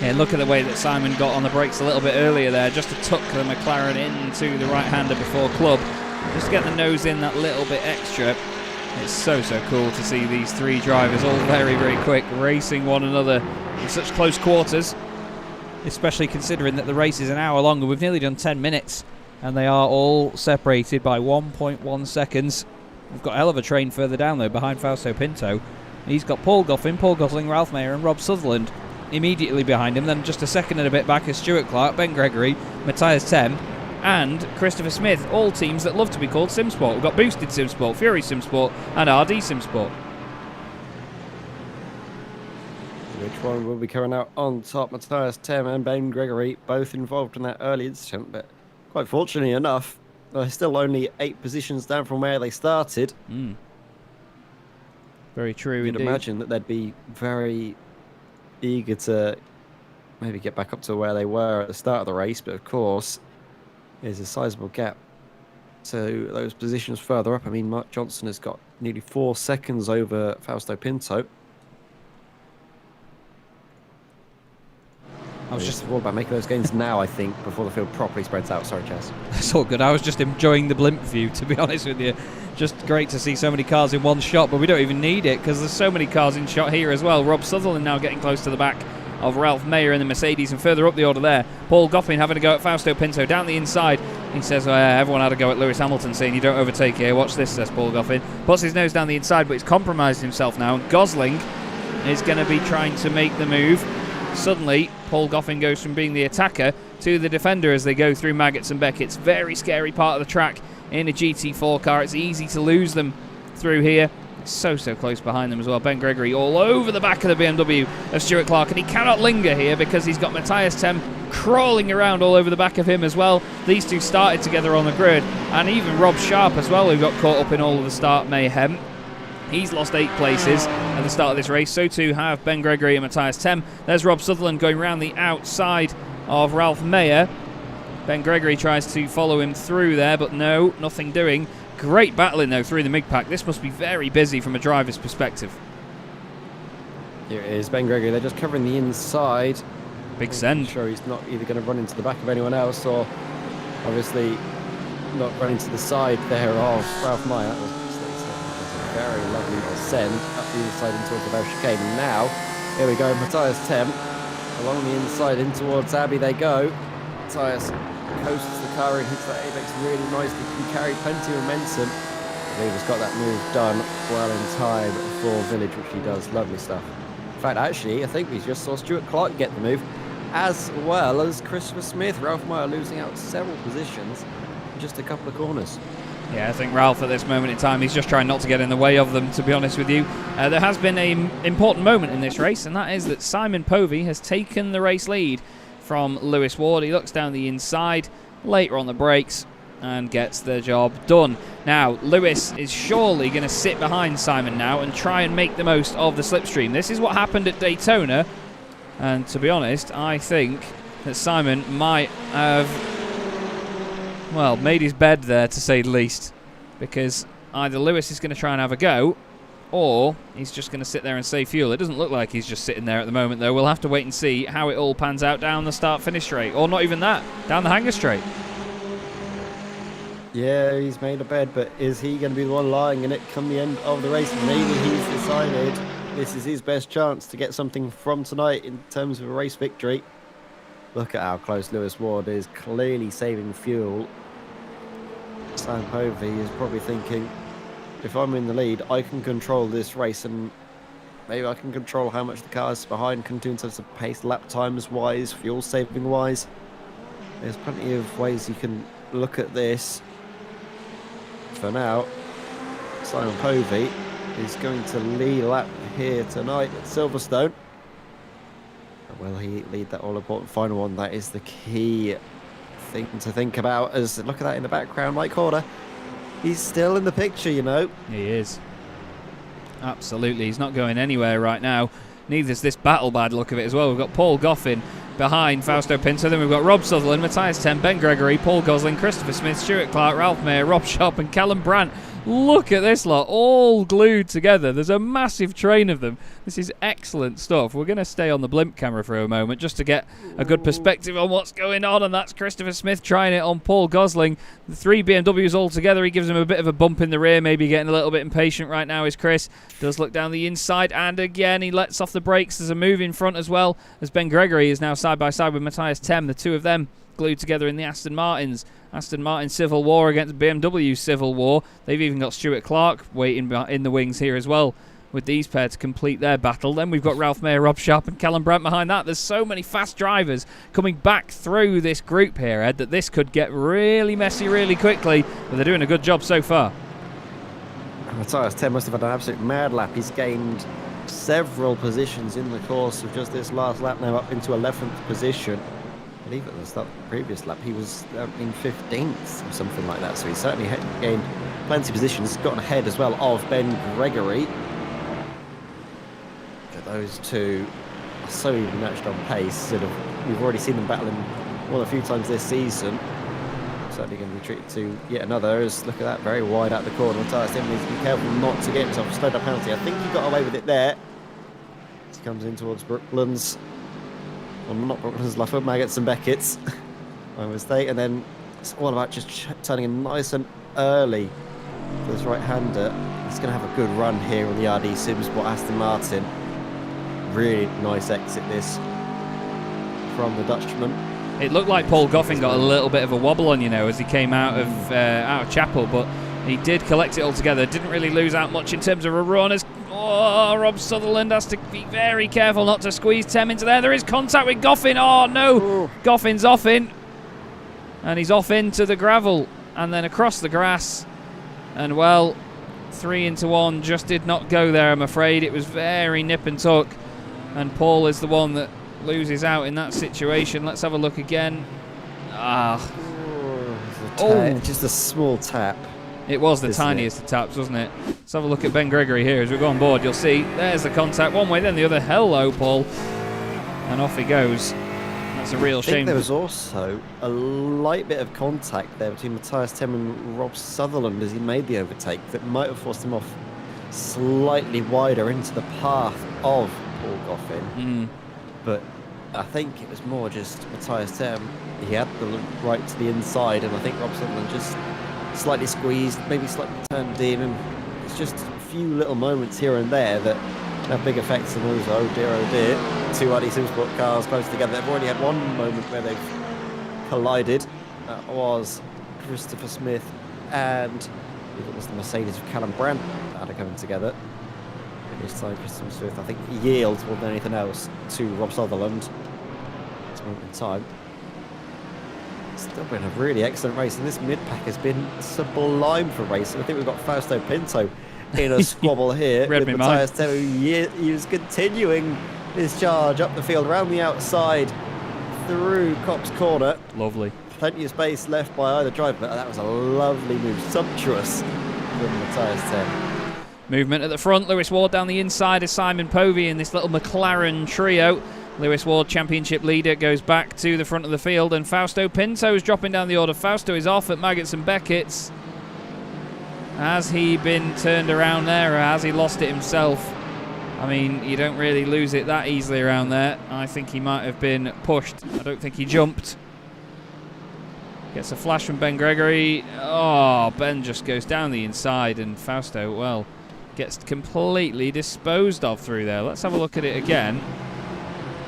Yeah, look at the way that Simon got on the brakes a little bit earlier there, just to tuck the McLaren into the right-hander before club, just to get the nose in that little bit extra. It's so cool to see these three drivers all very quick, racing one another in such close quarters, especially considering that the race is an hour longer. We've nearly done 10 minutes and they are all separated by 1.1 seconds. We've got a hell of a train further down though, behind Fausto Pinto. He's got Paul Goffin, Paul Gosling, Ralph Mayer and Rob Sutherland immediately behind him. Then just a second and a bit back is Stuart Clark, Ben Gregory, Matthias Tem and Christopher Smith, all teams that love to be called SimSport. We've got Boosted SimSport, Fury SimSport and RD SimSport. Which one will be coming out on top? Matthias Tem and Ben Gregory, both involved in that early incident, but quite fortunately enough, they're still only 8 positions down from where they started. Very true You'd indeed. imagine that they'd be very eager to maybe get back up to where they were at the start of the race, but of course, there's a sizable gap to those positions further up. I mean, Mark Johnson has got nearly 4 seconds over Fausto Pinto. I was just all about making those gains now, I think, before the field properly spreads out. Sorry, Chaz. It's all good. I was just enjoying the blimp view, to be honest with you. Just great to see so many cars in one shot, but we don't even need it because there's so many cars in shot here as well. Rob Sutherland now getting close to the back of Ralph Mayer in the Mercedes, and further up the order there, Paul Goffin having a go at Fausto Pinto down the inside. He says everyone had a go at Lewis Hamilton, saying you don't overtake here. Watch this, says Paul Goffin. Puts his nose down the inside, but he's compromised himself now. Gosling is going to be trying to make the move. Suddenly, Paul Goffin goes from being the attacker to the defender as they go through Maggots and Beckett's. Very scary part of the track in a GT4 car. It's easy to lose them through here. So close behind them as well. Ben Gregory all over the back of the BMW of Stuart Clark, and he cannot linger here because he's got Matthias Tem crawling around all over the back of him as well. These two started together on the grid, and even Rob Sharp as well, who got caught up in all of the start mayhem. He's lost 8 places at the start of this race. So too have Ben Gregory and Matthias Tem. There's Rob Sutherland going round the outside of Ralph Mayer. Ben Gregory tries to follow him through there, but no, nothing doing. Great battling though through the mid-pack. This must be very busy from a driver's perspective. Here it is, Ben Gregory. They're just covering the inside. Big send. I'm sure he's not either going to run into the back of anyone else or obviously not running to the side there of Ralph Mayer. That was a very lovely send up the inside in towards the Bell chicane. And now, here we go, Matthias Tem along the inside in towards Abbey they go. Matthias coasts the car and hits that apex really nicely, can carry plenty of momentum. I believe he's got that move done well in time for Village, which he does. Lovely stuff. In fact, actually, I think we just saw Stuart Clark get the move, as well as Christopher Smith. Ralph Mayer losing out several positions in just a couple of corners. Yeah, I think Ralph at this moment in time, he's just trying not to get in the way of them, to be honest with you. There has been an important moment in this race, and that is that Simon Povey has taken the race lead from Lewis Ward. He looks down the inside, later on the brakes, and gets the job done. Now, Lewis is surely going to sit behind Simon now and try and make the most of the slipstream. This is what happened at Daytona, and to be honest, I think that Simon might have, well, made his bed there, to say the least, because either Lewis is going to try and have a go, or he's just going to sit there and save fuel. It doesn't look like he's just sitting there at the moment, though. We'll have to wait and see how it all pans out down the start-finish straight, or not even that, down the hanger straight. Yeah, he's made a bed, but is he going to be the one lying in it come the end of the race? Maybe he's decided this is his best chance to get something from tonight in terms of a race victory. Look at how close Lewis Ward is, clearly saving fuel. Sam Povey is probably thinking, if I'm in the lead, I can control this race, and maybe I can control how much the cars behind can do in terms of pace, lap times wise, fuel saving wise. There's plenty of ways you can look at this. For now, Simon Povey is going to lead a lap here tonight at Silverstone. Will he lead that all-important final one? That is the key thing to think about. As look at that in the background, Mike Horner. He's still in the picture, you know. He is. Absolutely. He's not going anywhere right now. Neither is this battle by the look of it as well. We've got Paul Goffin behind Fausto Pinto. Then we've got Rob Sutherland, Matthias Tem, Ben Gregory, Paul Gosling, Christopher Smith, Stuart Clark, Ralph Mayer, Rob Sharp and Callum Brandt. Look at this lot, all glued together. There's a massive train of them. This is excellent stuff. We're going to stay on the blimp camera for a moment just to get a good perspective on what's going on, and that's Christopher Smith trying it on Paul Gosling. The 3 BMWs all together. He gives him a bit of a bump in the rear, maybe getting a little bit impatient right now is Chris. Does look down the inside, and again he lets off the brakes. There's a move in front as well, as Ben Gregory is now side by side with Matthias Tem. The two of them glued together in the Aston Martins. Aston Martin Civil War against BMW Civil War. They've even got Stuart Clark waiting in the wings here as well with these pair to complete their battle. Then we've got Ralph Mayer, Rob Sharp and Callum Brandt behind that. There's so many fast drivers coming back through this group here, Ed, that this could get really messy really quickly, but they're doing a good job so far. Matthias Tem must have had an absolute mad lap. He's gained several positions in the course of just this last lap, now up into 11th position. I believe at the start of the previous lap he was in 15th or something like that, so he certainly gained plenty of positions. Gotten ahead as well of Ben Gregory. Those two are so evenly matched on pace. We've already seen them battling more than a few times this season. Certainly going to be treated to yet another. Look at that, very wide out the corner. Matthias Tem needs to be careful not to get himself a slowed up penalty. I think he got away with it there. He comes in towards Brooklands. Well, not Brooklands, Lufford, Maggots and Beckett's. My mistake. And then it's all about just turning him nice and early for this right-hander. He's going to have a good run here on the RD Simsport Aston Martin. Really nice exit this from the Dutchman. It looked like Paul Goffin got a little bit of a wobble on, you know, as he came out of Chapel, but he did collect it all together. Didn't really lose out much in terms of a run. As Rob Sutherland has to be very careful not to squeeze Tem into there. There is contact with Goffin. Oh no, ooh. Goffin's off in, and he's off into the gravel and then across the grass, and well, 3 into 1 just did not go there, I'm afraid. It was very nip and tuck, and Paul is the one that loses out in that situation. Let's have a look again. Just a small tap. It was the tiniest of taps, wasn't it? Let's have a look at Ben Gregory here as we go on board. You'll see there's the contact one way, then the other. Hello, Paul. And off he goes. That's a real shame. I think there was also a light bit of contact there between Matthias Tem and Rob Sutherland as he made the overtake that might have forced him off slightly wider into the path of Paul Goffin. But I think it was more just Matthias Tem. He had the right to the inside, and I think Rob Sutherland just slightly squeezed, maybe slightly turned in, and it's just a few little moments here and there that have big effects on those. Oh dear, 2 RD Simsport cars close together. They've already had one moment where they've collided. That was Christopher Smith and it was the Mercedes of Callum Brandt that are coming together. And this time Christopher Smith, I think, yields more than anything else to Rob Sutherland at this moment in time. Still been a really excellent race, and this mid-pack has been sublime for racing. I think we've got Fausto Pinto in a squabble here with Matthias Tem. He was continuing his charge up the field, around the outside, through Copse Corner. Lovely. Plenty of space left by either driver, but that was a lovely move. Sumptuous from Matthias Tem. Movement at the front. Lewis Ward down the inside of Simon Povey in this little McLaren trio. Lewis Ward, championship leader, goes back to the front of the field, and Fausto Pinto is dropping down the order. Fausto is off at Maggots and Beckett's. Has he been turned around there, or has he lost it himself? I mean, you don't really lose it that easily around there. I think he might have been pushed. I don't think he jumped. Gets a flash from Ben Gregory. Oh, Ben just goes down the inside, and Fausto, well, gets completely disposed of through there. Let's have a look at it again.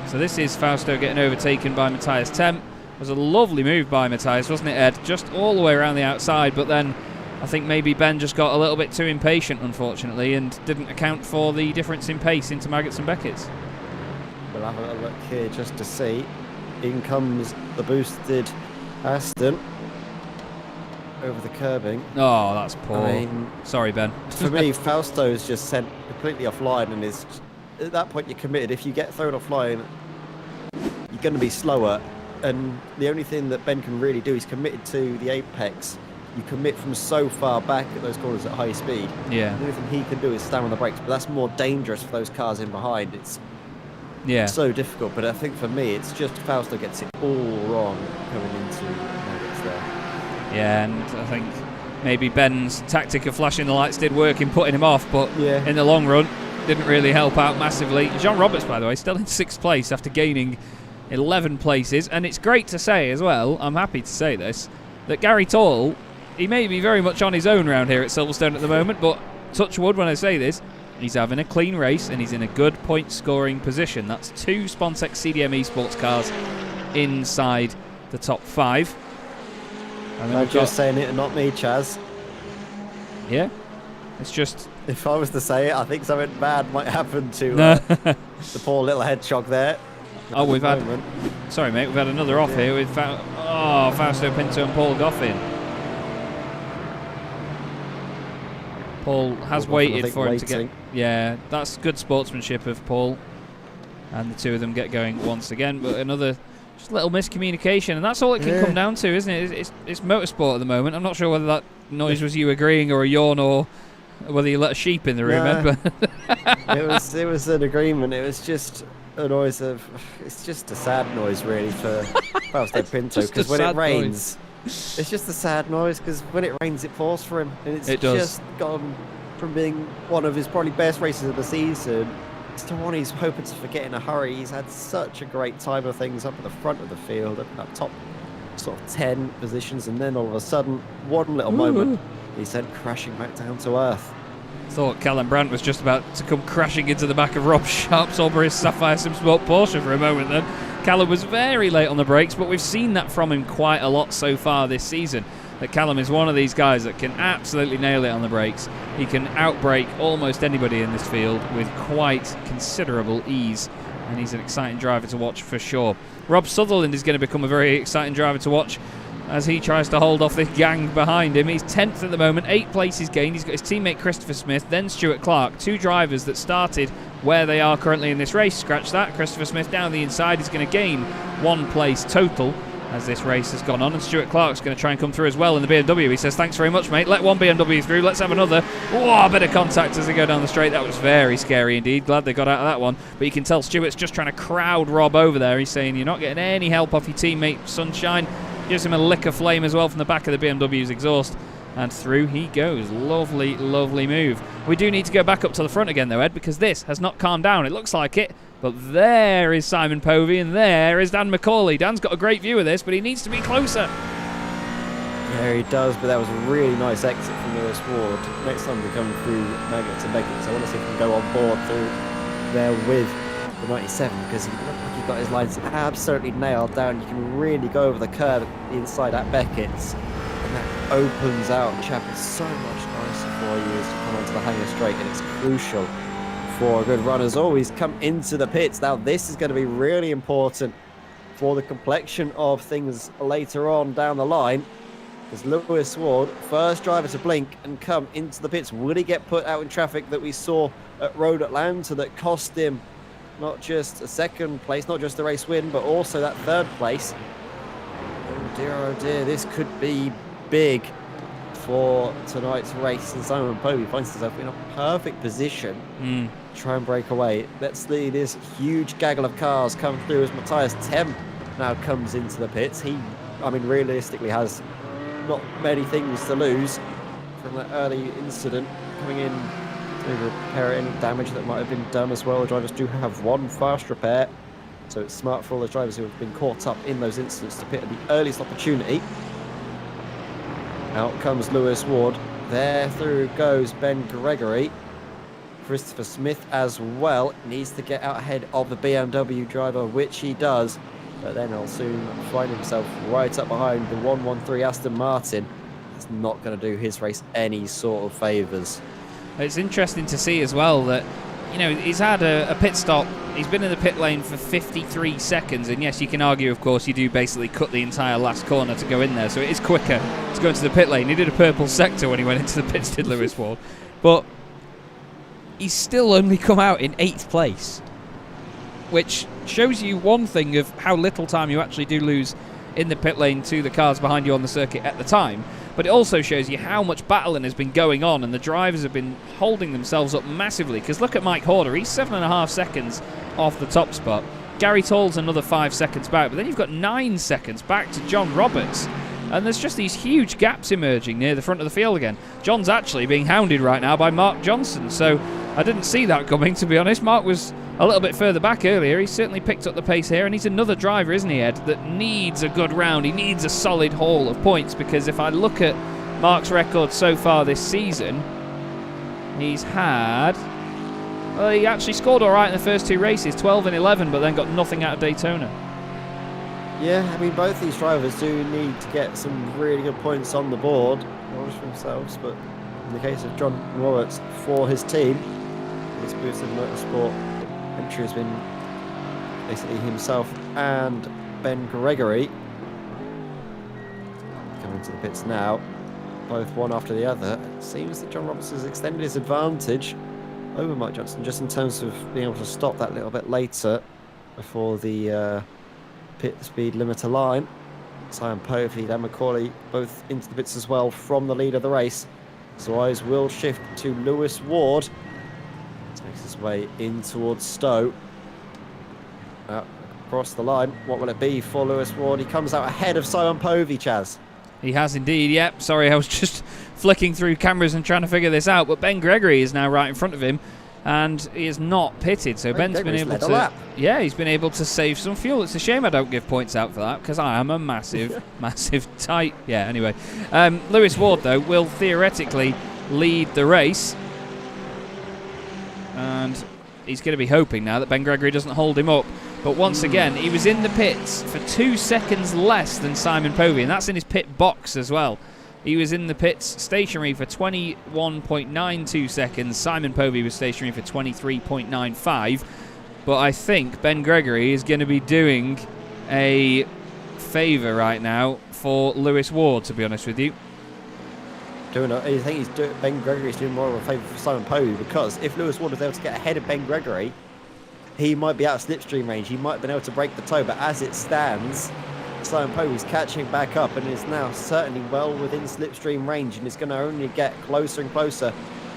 So this is Fausto getting overtaken by Matthias Tem. It was a lovely move by Matthias, wasn't it, Ed? Just all the way around the outside, but then I think maybe Ben just got a little bit too impatient, unfortunately, and didn't account for the difference in pace into Maggots and Beckett's. We'll have a little look here just to see. In comes the boosted Aston. over the curbing. Oh, that's poor. I mean, sorry, Ben. for me, Fausto's just sent completely offline, and is at that point you're committed. If you get thrown offline, you're going to be slower, and the only thing that Ben can really do is committed to the apex. You commit from so far back at those corners at high speed. Yeah. The only thing he can do is stand on the brakes, but that's more dangerous for those cars in behind. It's so difficult, but I think for me, it's just Fausto gets it all wrong coming into Nuggets there. Yeah, and I think maybe Ben's tactic of flashing the lights did work in putting him off, but in the long run, didn't really help out massively. Jean Roberts, by the way, still in 6th place after gaining 11 places, and it's great to say as well, I'm happy to say this, that Gary Tall, he may be very much on his own round here at Silverstone at the moment, but touch wood when I say this, he's having a clean race and he's in a good point-scoring position. That's 2 Spontex CDM Esports cars inside the top 5. I'm just saying it and not me, Chaz. Yeah, it's just... If I was to say it, I think something bad might happen to the poor little head shock there. Oh, we've had... Sorry, mate, we've had another off here with Fausto Pinto and Paul Goffin. Paul has waited for him to get... Yeah, that's good sportsmanship of Paul. And the two of them get going once again. But another just little miscommunication. And that's all it can come down to, isn't it? It's motorsport at the moment. I'm not sure whether that noise was you agreeing or a yawn or whether you let a sheep in the room, Ed. But it was an agreement. It was just a noise of... It's just a sad noise, really, for Fausto Pinto. Because when it rains... It's just a sad noise because when it rains, it pours for him, and it's just gone from being one of his probably best races of the season to one he's hoping to forget in a hurry. He's had such a great time of things up at the front of the field, up in that top sort of 10 positions, and then all of a sudden, one little moment, he sent crashing back down to earth. Thought Callum Brandt was just about to come crashing into the back of Rob Sharp's Orris Sapphire Sim Sport Porsche for a moment then. Callum was very late on the brakes, but we've seen that from him quite a lot so far this season. That Callum is one of these guys that can absolutely nail it on the brakes. He can outbrake almost anybody in this field with quite considerable ease, and he's an exciting driver to watch for sure. Rob Sutherland is going to become a very exciting driver to watch as he tries to hold off this gang behind him. He's 10th at the moment, 8 places gained. He's got his teammate Christopher Smith, then Stuart Clark, 2 drivers that started where they are currently in this race. Scratch that. Christopher Smith down the inside is going to gain 1 place total as this race has gone on, and Stuart Clark's going to try and come through as well in the BMW. He says, thanks very much, mate. Let one BMW through. Let's have another. Oh, a bit of contact as they go down the straight. That was very scary indeed. Glad they got out of that one. But you can tell Stuart's just trying to crowd Rob over there. He's saying, you're not getting any help off your teammate, Sunshine. Gives him a lick of flame as well from the back of the BMW's exhaust. And through he goes. Lovely, lovely move. We do need to go back up to the front again, though, Ed, because this has not calmed down. It looks like it. But there is Simon Povey, and there is Dan McCauley. Dan's got a great view of this, but he needs to be closer. Yeah, he does, but that was a really nice exit from Lewis Ward. Next time we come through Nuggets and Nuggets, I want to see if we can go on board through there with the 97, because he looked like he got his lines absolutely nailed down. You can really go over the curve inside at Beckett's, and that opens out Chapel so much nicer for you as you come onto the hanger straight, and it's crucial for a good run as always. Come into the pits. Now this is going to be really important for the complexion of things later on down the line, because Lewis Ward, first driver to blink and come into the pits. Would he get put out in traffic that we saw at Road Atlanta that cost him not just a 2nd place, not just the race win, but also that 3rd place? Oh dear, this could be big for tonight's race, and Simon Povey finds himself in a perfect position to try and break away. Let's see this huge gaggle of cars come through as Matthias Tem now comes into the pits. He, I mean, realistically has not many things to lose from that early incident, coming in to repair any damage that might have been done as well. The drivers do have 1 fast repair, so it's smart for all the drivers who have been caught up in those incidents to pit at the earliest opportunity. Out comes Lewis Ward. There through goes Ben Gregory. Christopher Smith as well needs to get out ahead of the BMW driver, which he does. But then he'll soon find himself right up behind the 113 Aston Martin. It's not going to do his race any sort of favours. It's interesting to see as well that you know, he's had a pit stop. He's been in the pit lane for 53 seconds, and yes, you can argue, of course, you do basically cut the entire last corner to go in there, so it is quicker to go into the pit lane. He did a purple sector when he went into the pits, did Lewis Ward, but he's still only come out in 8th place, which shows you one thing of how little time you actually do lose in the pit lane to the cars behind you on the circuit at the time. But it also shows you how much battling has been going on, and the drivers have been holding themselves up massively. Because look at Mike Horder, he's 7.5 seconds off the top spot. Gary Toll's another 5 seconds back, but then you've got 9 seconds back to John Roberts. And there's just these huge gaps emerging near the front of the field again. John's actually being hounded right now by Mark Johnson, so I didn't see that coming, to be honest. Mark was a little bit further back earlier. He's certainly picked up the pace here, and he's another driver, isn't he, Ed, that needs a good round. He needs a solid haul of points, because if I look at Mark's record so far this season, he's had... Well, he actually scored all right in the first 2 races, 12 and 11, but then got nothing out of Daytona. Yeah, I mean, both these drivers do need to get some really good points on the board, not just for themselves, but in the case of John Roberts, for his team. His Boosted Motorsport entry has been basically himself and Ben Gregory. Coming to the pits now, both one after the other. It seems that John Roberts has extended his advantage over Mike Johnson, just in terms of being able to stop that little bit later before the pit speed limiter line. Simon Povey and Macaulay both into the pits as well from the lead of the race. So eyes will shift to Lewis Ward. Makes his way in towards Stowe. Across the line, what will it be for Lewis Ward? He comes out ahead of Simon Povey, Chaz. He has indeed, yep. Sorry, I was just flicking through cameras and trying to figure this out, but Ben Gregory is now right in front of him, and he is not pitted, so Ben's been able to... Yeah, he's been able to save some fuel. It's a shame I don't give points out for that, because I am a massive, massive tight... Yeah, anyway. Lewis Ward, though, will theoretically lead the race, and he's going to be hoping now that Ben Gregory doesn't hold him up. But once again, he was in the pits for 2 seconds less than Simon Povey, and that's in his pit box as well. He was in the pits stationary for 21.92 seconds. Simon Povey was stationary for 23.95. But I think Ben Gregory is going to be doing a favour right now for Lewis Ward, to be honest with you. I think Ben Gregory's doing more of a favour for Simon Povey, because if Lewis Ward was able to get ahead of Ben Gregory, he might be out of slipstream range. He might have been able to break the toe, but as it stands, Simon Povey's catching back up and is now certainly well within slipstream range, and is going to only get closer and closer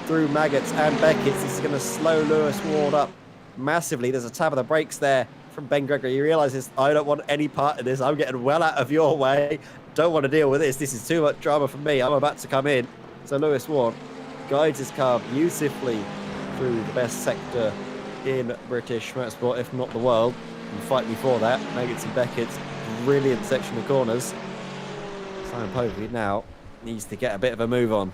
through Maggots and Beckett's. This is going to slow Lewis Ward up massively. There's a tap of the brakes there from Ben Gregory. He realises, I don't want any part of this. I'm getting well out of your way. Don't want to deal with this. This is too much drama for me. I'm about to come in. So Lewis Ward guides his car beautifully through the best sector in British motorsport, if not the world, and fight me for that. Maggots and Beckett's brilliant section of corners. Simon Povey now needs to get a bit of a move on.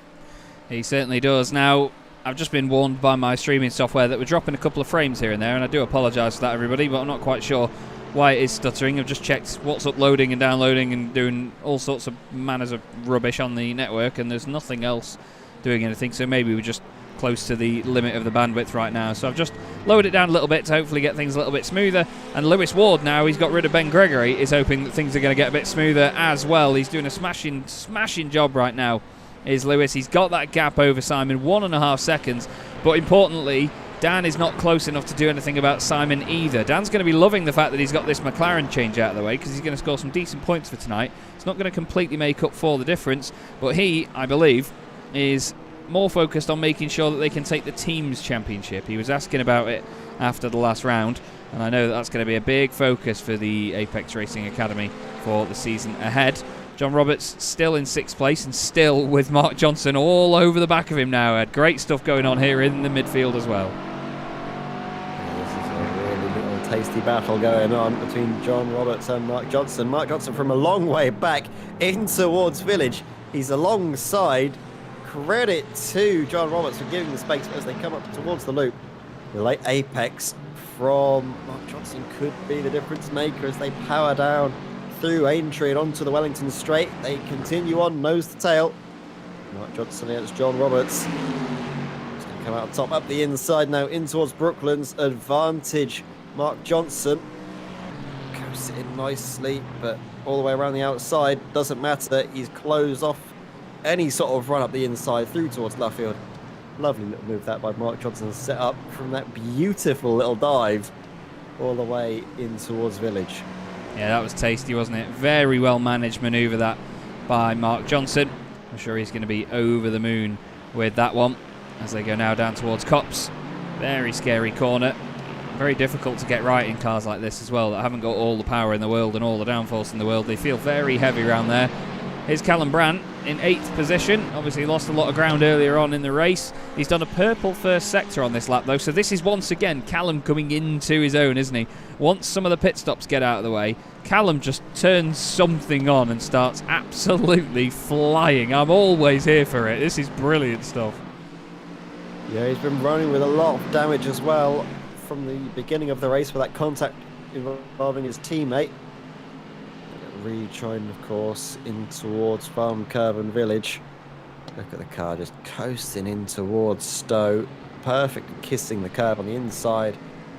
He certainly does. Now, I've just been warned by my streaming software that we're dropping a couple of frames here and there, and I do apologise for that, everybody, but I'm not quite sure why it is stuttering. I've just checked what's uploading and downloading and doing all sorts of manners of rubbish on the network, and there's nothing else doing anything, so maybe we're just close to the limit of the bandwidth right now. So I've just lowered it down a little bit to hopefully get things a little bit smoother. And Lewis Ward, now he's got rid of Ben Gregory, is hoping that things are going to get a bit smoother as well. He's doing a smashing job right now, is Lewis. He's got that gap over Simon, 1.5 seconds. But importantly, Dan is not close enough to do anything about Simon either. Dan's going to be loving the fact that he's got this McLaren change out of the way, because he's going to score some decent points for tonight. It's not going to completely make up for the difference, but he, I believe, is more focused on making sure that they can take the team's championship. He was asking about it after the last round, and I know that that's going to be a big focus for the Apex Racing Academy for the season ahead. John Roberts still in 6th place and still with Mark Johnson all over the back of him now. Ed, great stuff going on here in the midfield as well. This is a really little tasty battle going on between John Roberts and Mark Johnson. Mark Johnson from a long way back in towards Village. He's alongside. Credit to John Roberts for giving the space as they come up towards the loop. The late apex from Mark Johnson could be the difference maker as they power down through Aintree and onto the Wellington Straight. They continue on nose to tail. Mark Johnson against John Roberts. He's going to come out on top. Up the inside now, in towards Brooklands advantage. Mark Johnson goes in nicely, but all the way around the outside, doesn't matter. He's closed off any sort of run up the inside through towards Luffield. Lovely little move that by Mark Johnson, set up from that beautiful little dive all the way in towards Village. Yeah, that was tasty, wasn't it? Very well managed manoeuvre that by Mark Johnson. I'm sure he's going to be over the moon with that one as they go now down towards Copse. Very scary corner. Very difficult to get right in cars like this as well that haven't got all the power in the world and all the downforce in the world. They feel very heavy around there. Here's Callum Brandt in 8th position. Obviously lost a lot of ground earlier on in the race. He's done a purple first sector on this lap though, so this is once again Callum coming into his own, isn't he? Once some of the pit stops get out of the way, Callum just turns something on and starts absolutely flying. I'm always here for it. This is brilliant stuff. Yeah, he's been running with a lot of damage as well from the beginning of the race with that contact involving his teammate. Rejoin, of course, in towards Farm Curve and Village. Look at the car just coasting in towards Stowe. Perfectly kissing the curb on the inside.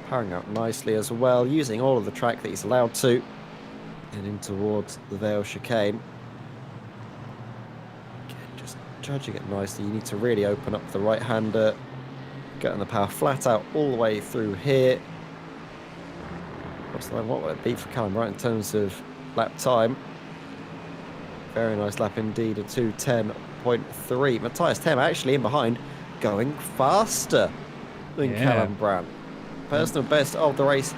Powering out nicely as well, using all of the track that he's allowed to. And in towards the Vale chicane. Again, just judging it nicely. You need to really open up the right-hander. Getting the power flat out all the way through here. What would it be for Callum Brandt in terms of lap time? Very nice lap indeed, a 2:10.3. Matthias Tem actually in behind, going faster than Callum Brandt. Personal best of the race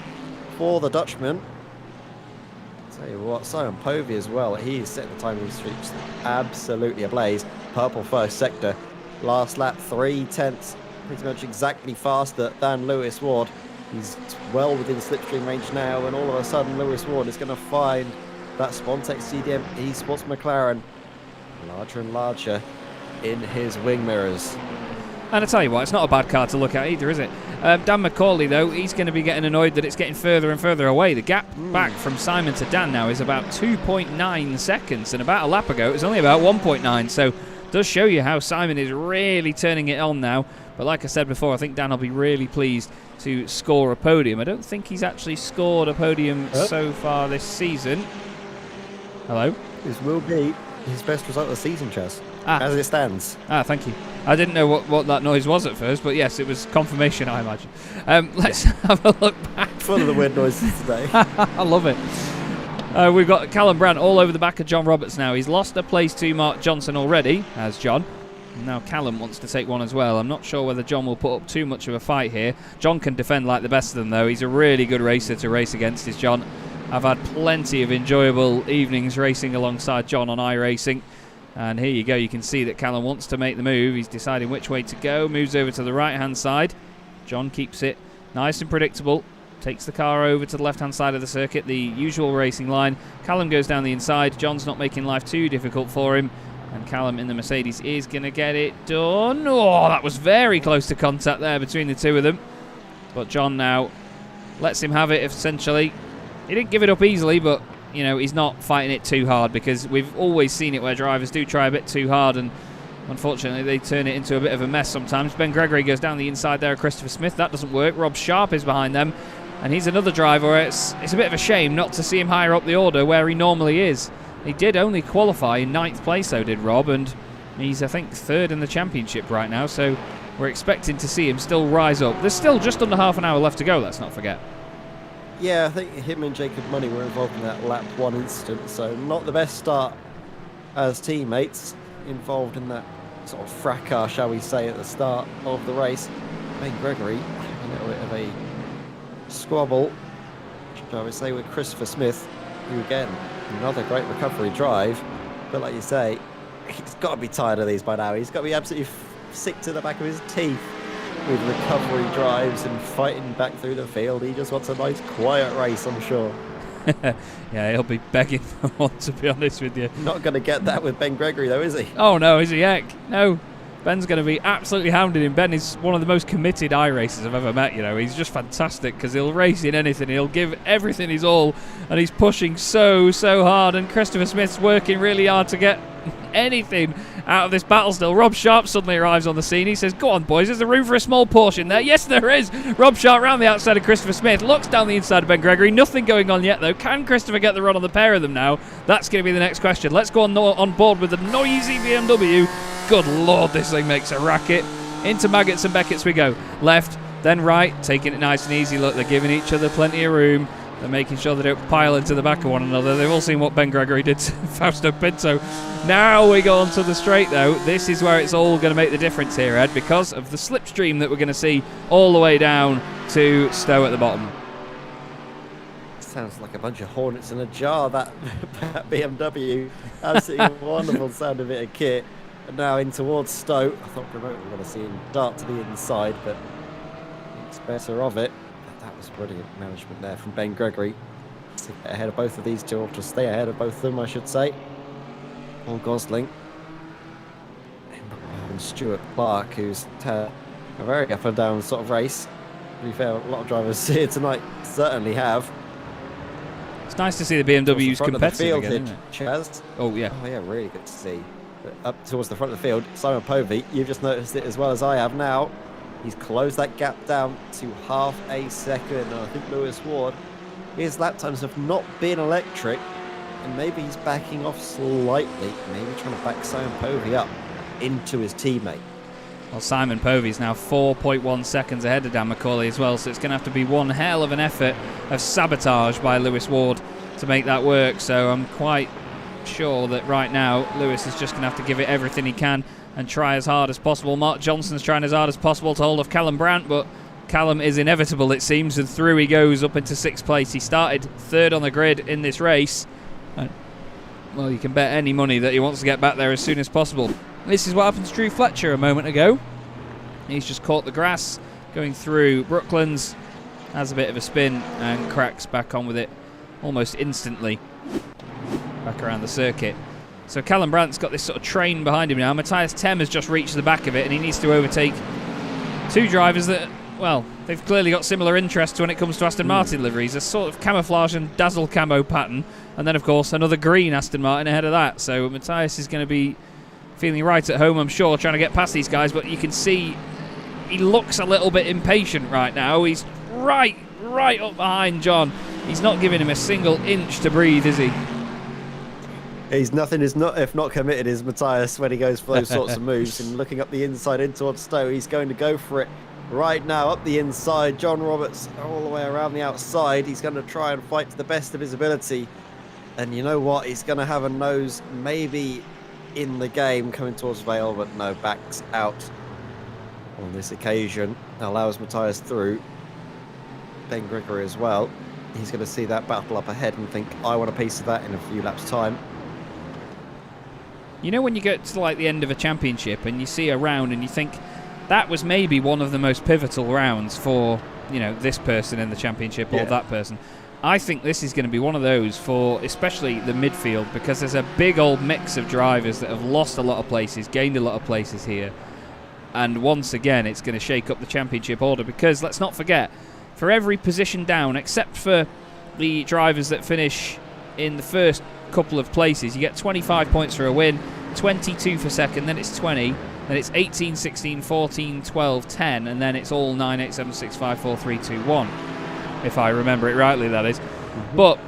for the Dutchman. Tell you what, Simon Povey as well, he's setting the timing streaks absolutely ablaze. Purple first sector, last lap 3/10, pretty much exactly faster than Lewis Ward. He's well within slipstream range now, and all of a sudden Lewis Ward is going to find that Spontex CDM Esports McLaren larger and larger in his wing mirrors. And I tell you what, it's not a bad car to look at either, is it? Dan McCauley, though, he's going to be getting annoyed that it's getting further and further away. The gap back from Simon to Dan now is about 2.9 seconds, and about a lap ago it was only about 1.9, so it does show you how Simon is really turning it on now. But like I said before, I think Dan will be really pleased to score a podium. I don't think he's actually scored a podium so far this season. Hello? This will be his best result of the season, Chaz, as it stands. Thank you. I didn't know what that noise was at first, but yes, it was confirmation, I imagine. Let's have a look back. Full of the weird noises today. I love it. We've got Callum Brandt all over the back of John Roberts now. He's lost a place to Mark Johnson already, as John. Now Callum wants to take one as well. I'm not sure whether John will put up too much of a fight here. John can defend like the best of them, though. He's a really good racer to race against, is John. I've had plenty of enjoyable evenings racing alongside John on iRacing. And here you go. You can see that Callum wants to make the move. He's deciding which way to go. Moves over to the right-hand side. John keeps it nice and predictable. Takes the car over to the left-hand side of the circuit, the usual racing line. Callum goes down the inside. John's not making life too difficult for him. And Callum in the Mercedes is going to get it done. Oh, that was very close to contact there between the two of them. But John now lets him have it, essentially. He didn't give it up easily, but, you know, he's not fighting it too hard, because we've always seen it where drivers do try a bit too hard, and unfortunately they turn it into a bit of a mess sometimes. Ben Gregory goes down the inside there of Christopher Smith. That doesn't work. Rob Sharp is behind them, and he's another driver where it's a bit of a shame not to see him higher up the order where he normally is. He did only qualify in 9th place, though, did Rob, and he's, I think, 3rd in the championship right now, so we're expecting to see him still rise up. There's still just under half an hour left to go, let's not forget. Yeah, I think him and Jacob Money were involved in that lap 1 incident, so not the best start as teammates involved in that sort of fracas, shall we say, at the start of the race. Ben Gregory, a little bit of a squabble, shall we say, with Christopher Smith, who again, another great recovery drive, but like you say, he's got to be tired of these by now. He's got to be absolutely sick to the back of his teeth with recovery drives and fighting back through the field. He just wants a nice quiet race, I'm sure. Yeah, he'll be begging for one, to be honest with you. Not going to get that with Ben Gregory though, is he? Oh no, is he? Heck no. Ben's going to be absolutely hounding him. Ben is one of the most committed iRacers I've ever met, you know. He's just fantastic because he'll race in anything. He'll give everything his all, and he's pushing so hard, and Christopher Smith's working really hard to get anything out of this battle still. Rob Sharp suddenly arrives on the scene. He says, go on, boys, is there room for a small portion there? Yes, there is. Rob Sharp round the outside of Christopher Smith, looks down the inside of Ben Gregory. Nothing going on yet, though. Can Christopher get the run on the pair of them now? That's going to be the next question. Let's go on board with the noisy BMW. Good Lord, this thing makes a racket. Into Maggots and Beckett's we go. Left, then right, taking it nice and easy. Look, they're giving each other plenty of room. They're making sure they don't pile into the back of one another. They've all seen what Ben Gregory did to Fausto Pinto. Now we go onto the straight, though. This is where it's all going to make the difference here, Ed, because of the slipstream that we're going to see all the way down to Stowe at the bottom. Sounds like a bunch of hornets in a jar, that BMW. Absolutely wonderful sound of it, a kit. And now in towards Stowe. I thought remotely we were going to see him dart to the inside, but it's better of it. That was brilliant management there from Ben Gregory to get ahead of both of these two, or to stay ahead of both of them, I should say. Paul Gosling and Stuart Clark, who's had a very up and down sort of race. To be fair, a lot of drivers here tonight certainly have. It's nice to see the BMW's competitive again, isn't it? Chaz. Oh, yeah. Oh, yeah, really good to see. But up towards the front of the field, Simon Povey, you've just noticed it as well as I have now. He's closed that gap down to half a second. And I think Lewis Ward, his lap times have not been electric. And maybe he's backing off slightly. Maybe trying to back Simon Povey up into his teammate. Well, Simon Povey's now 4.1 seconds ahead of Dan McCauley as well, so it's going to have to be one hell of an effort of sabotage by Lewis Ward to make that work. So I'm quite sure that right now Lewis is just going to have to give it everything he can and try as hard as possible. Mark Johnson's trying as hard as possible to hold off Callum Brandt, but Callum is inevitable, it seems, and through he goes up into 6th place. He started 3rd on the grid in this race. And, well, you can bet any money that he wants to get back there as soon as possible. This is what happened to Drew Fletcher a moment ago. He's just caught the grass going through Brooklands, has a bit of a spin and cracks back on with it almost instantly back around the circuit. So Callum Brandt's got this sort of train behind him now. Matthias Tem has just reached the back of it, and he needs to overtake two drivers that, well, they've clearly got similar interests when it comes to Aston Martin liveries. A sort of camouflage and dazzle camo pattern, and then of course another green Aston Martin ahead of that. So Matthias is going to be feeling right at home, I'm sure, trying to get past these guys, but you can see he looks a little bit impatient right now. He's right up behind John. He's not giving him a single inch to breathe, is he? He's nothing if not committed is Matthias when he goes for those sorts of moves. And looking up the inside in towards Stowe, he's going to go for it right now up the inside. John Roberts all the way around the outside. He's going to try and fight to the best of his ability. And you know what? He's going to have a nose maybe in the game coming towards Vale, but no, backs out on this occasion. Allows Matthias through. Ben Gregory as well. He's going to see that battle up ahead and think, I want a piece of that in a few laps' time. You know when you get to like the end of a championship and you see a round and you think that was maybe one of the most pivotal rounds for, you know, this person in the championship or that person. I think this is going to be one of those for especially the midfield, because there's a big old mix of drivers that have lost a lot of places, gained a lot of places here. And once again, it's going to shake up the championship order, because let's not forget, for every position down, except for the drivers that finish in the first couple of places, you get 25 points for a win, 22 for second, then it's 20, then it's 18, 16, 14, 12, 10, and then it's all 9, 8, 7, 6, 5, 4, 3, 2, 1. If I remember it rightly, that is. But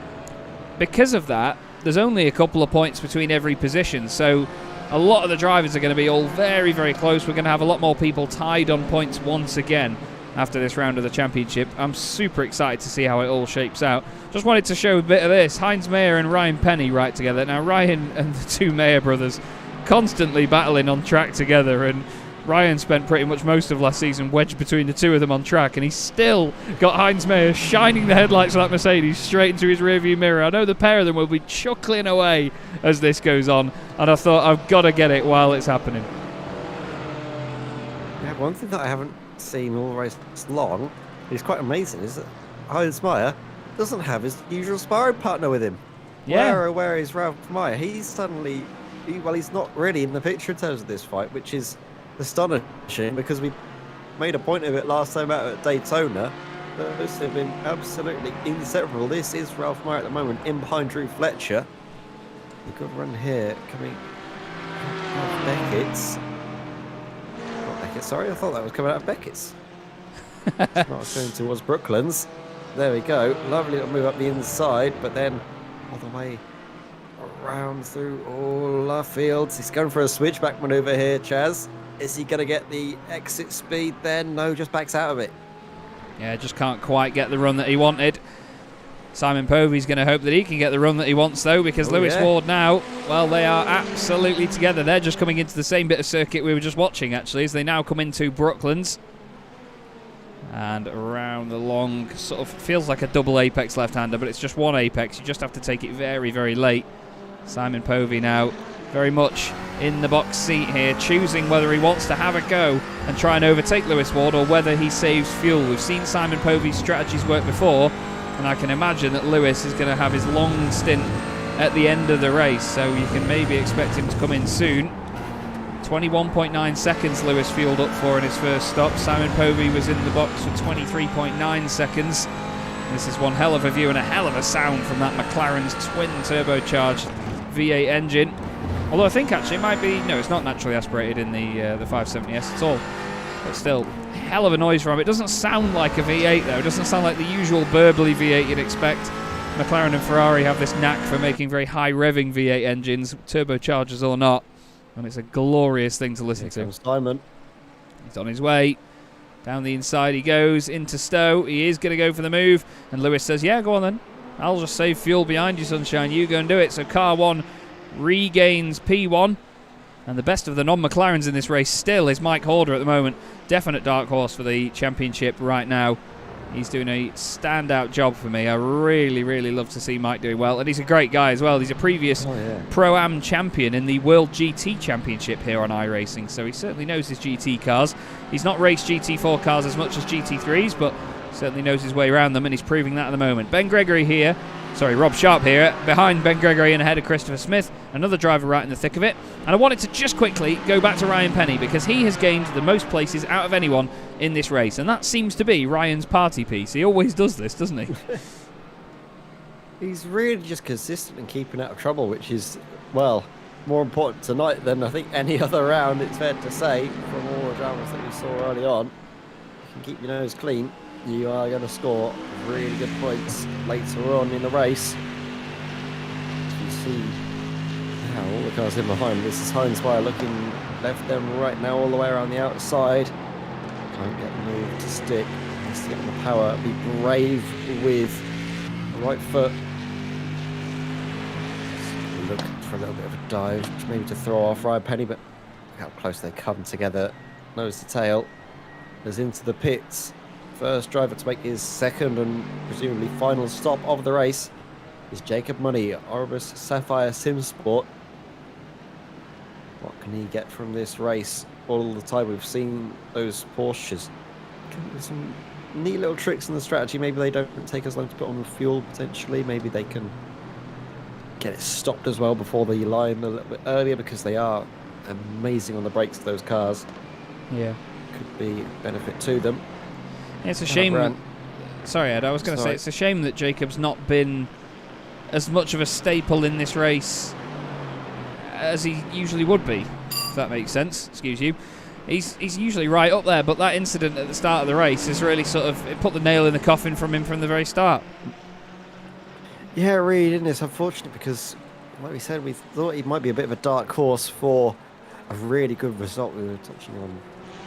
because of that, there's only a couple of points between every position, so a lot of the drivers are going to be all very, very close. We're going to have a lot more people tied on points once again after this round of the championship. I'm super excited to see how it all shapes out. Just wanted to show a bit of this. Heinz Mayer and Ryan Penny right together. Now, Ryan and the two Mayer brothers constantly battling on track together, and Ryan spent pretty much most of last season wedged between the two of them on track, and he's still got Heinz Mayer shining the headlights of that Mercedes straight into his rearview mirror. I know the pair of them will be chuckling away as this goes on, and I thought I've got to get it while it's happening. Yeah, one thing that I haven't seen all race long is quite amazing is that Heinz Mayer doesn't have his usual sparring partner with him. Yeah. Where is Ralph Meyer? He's suddenly, he's not really in the picture in terms of this fight, which is astonishing because we made a point of it last time out at Daytona. Those have been absolutely inseparable. This is Ralph Meyer at the moment in behind Drew Fletcher. A good run here coming out of Beckett's. Not Beckett's, sorry, I thought that was coming out of Beckett's. It's not going towards Brooklands. There we go. Lovely little move up the inside, but then all the way around through all our fields. He's going for a switchback manoeuvre here, Chaz. Is he going to get the exit speed then? No, just backs out of it. Yeah, just can't quite get the run that he wanted. Simon Povey's going to hope that he can get the run that he wants, though, because Lewis Ward now, well, they are absolutely together. They're just coming into the same bit of circuit we were just watching, actually, as they now come into Brooklands. And around the long, sort of feels like a double apex left-hander, but it's just one apex. You just have to take it very, very late. Simon Povey now very much in the box seat here, choosing whether he wants to have a go and try and overtake Lewis Ward or whether he saves fuel. We've seen Simon Povey's strategies work before, and I can imagine that Lewis is going to have his long stint at the end of the race, so you can maybe expect him to come in soon. 21.9 seconds Lewis fueled up for in his first stop. Simon Povey was in the box for 23.9 seconds. This is one hell of a view and a hell of a sound from that McLaren's twin turbocharged V8 engine. Although I think actually it might be, no, it's not naturally aspirated in the 570S at all. But still, hell of a noise from it. It doesn't sound like a V8 though. It doesn't sound like the usual burbly V8 you'd expect. McLaren and Ferrari have this knack for making very high revving V8 engines, turbochargers or not. And it's a glorious thing to listen to. Simon. He's on his way. Down the inside he goes, into Stowe. He is going to go for the move. And Lewis says, yeah, go on then. I'll just save fuel behind you, sunshine. You go and do it. So car 1 regains P1. And the best of the non-McLarens in this race still is Mike Horder at the moment. Definite dark horse for the championship right now. He's doing a standout job for me. I really, really love to see Mike doing well. And he's a great guy as well. He's a previous Pro-Am champion in the World GT Championship here on iRacing. So he certainly knows his GT cars. He's not raced GT4 cars as much as GT3s, but certainly knows his way around them, and he's proving that at the moment. Ben Gregory here. Sorry, Rob Sharp here, behind Ben Gregory and ahead of Christopher Smith, another driver right in the thick of it. And I wanted to just quickly go back to Ryan Penny, because he has gained the most places out of anyone in this race, and that seems to be Ryan's party piece. He always does this, doesn't he? He's really just consistent in keeping out of trouble, which is, well, more important tonight than I think any other round, it's fair to say, from all the dramas that we saw early on. You can keep your nose clean, you are going to score really good points later on in the race. You see now all the cars in behind. This is Heinz Wire looking left and right now, all the way around the outside. Can't get the move to stick. Has to get on the power. Be brave with the right foot. Look for a little bit of a dive, maybe to throw off Ryan Penny, but look how close they come together. Nose to tail. As into the pits. First driver to make his second and presumably final stop of the race is Jacob Money, Orris Sapphire Simsport. What can he get from this race? All the time we've seen those Porsches. Some neat little tricks in the strategy. Maybe they don't take as long to put on the fuel potentially. Maybe they can get it stopped as well before the line a little bit earlier, because they are amazing on the brakes of those cars. Yeah. Could be a benefit to them. It's a shame. Sorry, Ed, I was going to say it's a shame that Jacob's not been as much of a staple in this race as he usually would be, if that makes sense. Excuse you. He's usually right up there, but that incident at the start of the race is really sort of, it put the nail in the coffin from him from the very start. Yeah, really, didn't it? It's unfortunate because, like we said, we thought he might be a bit of a dark horse for a really good result. We were touching on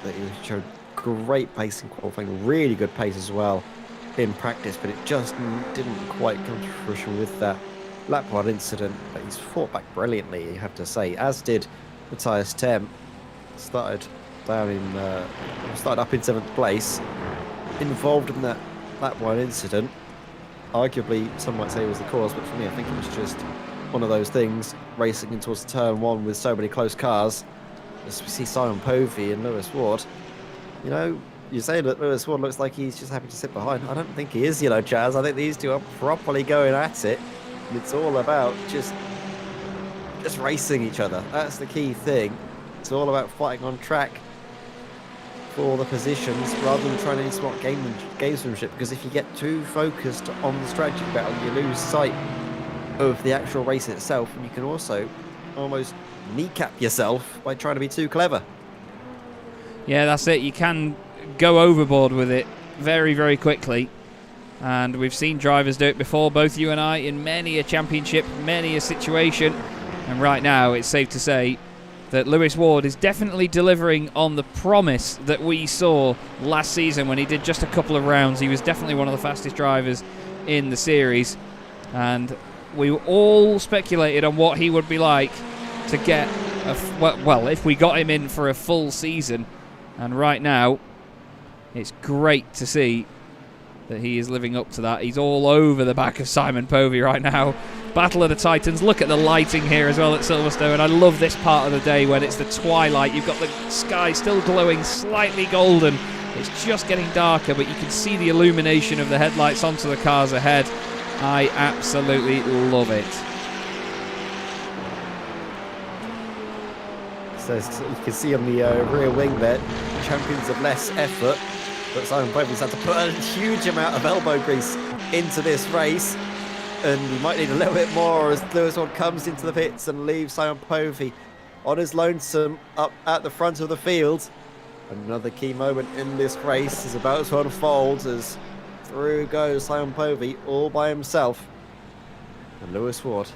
that he showed great pace in qualifying, really good pace as well in practice, but it just didn't quite come to fruition with that lap 1 incident. But he's fought back brilliantly, you have to say, as did Matthias Tem. Started up in 7th place, involved in that lap 1 incident. Arguably, some might say it was the cause, but for me, I think it was just one of those things, racing in towards turn 1 with so many close cars. As we see Simon Povey and Lewis Ward, you know, you say that Lewis Ward looks like he's just happy to sit behind. I don't think he is, you know, Chaz. I think these two are properly going at it. And it's all about just racing each other. That's the key thing. It's all about fighting on track. for the positions rather than trying any smart gamesmanship, because if you get too focused on the strategy battle, you lose sight of the actual race itself, and you can also almost kneecap yourself by trying to be too clever. Yeah, that's it. You can go overboard with it very, very quickly. And we've seen drivers do it before, both you and I, in many a championship, many a situation. And right now, it's safe to say that Lewis Ward is definitely delivering on the promise that we saw last season when he did just a couple of rounds. He was definitely one of the fastest drivers in the series. And we all speculated on what he would be like to get, well, if we got him in for a full season. And right now, it's great to see that he is living up to that. He's all over the back of Simon Povey right now. Battle of the Titans. Look at the lighting here as well at Silverstone. And I love this part of the day when it's the twilight. You've got the sky still glowing slightly golden. It's just getting darker, but you can see the illumination of the headlights onto the cars ahead. I absolutely love it. So you can see on the rear wing there, champions of less effort, but Simon Povey's had to put a huge amount of elbow grease into this race, and you might need a little bit more as Lewis Ward comes into the pits and leaves Simon Povey on his lonesome up at the front of the field. Another key moment in this race is about to unfold as through goes Simon Povey all by himself, and Lewis Ward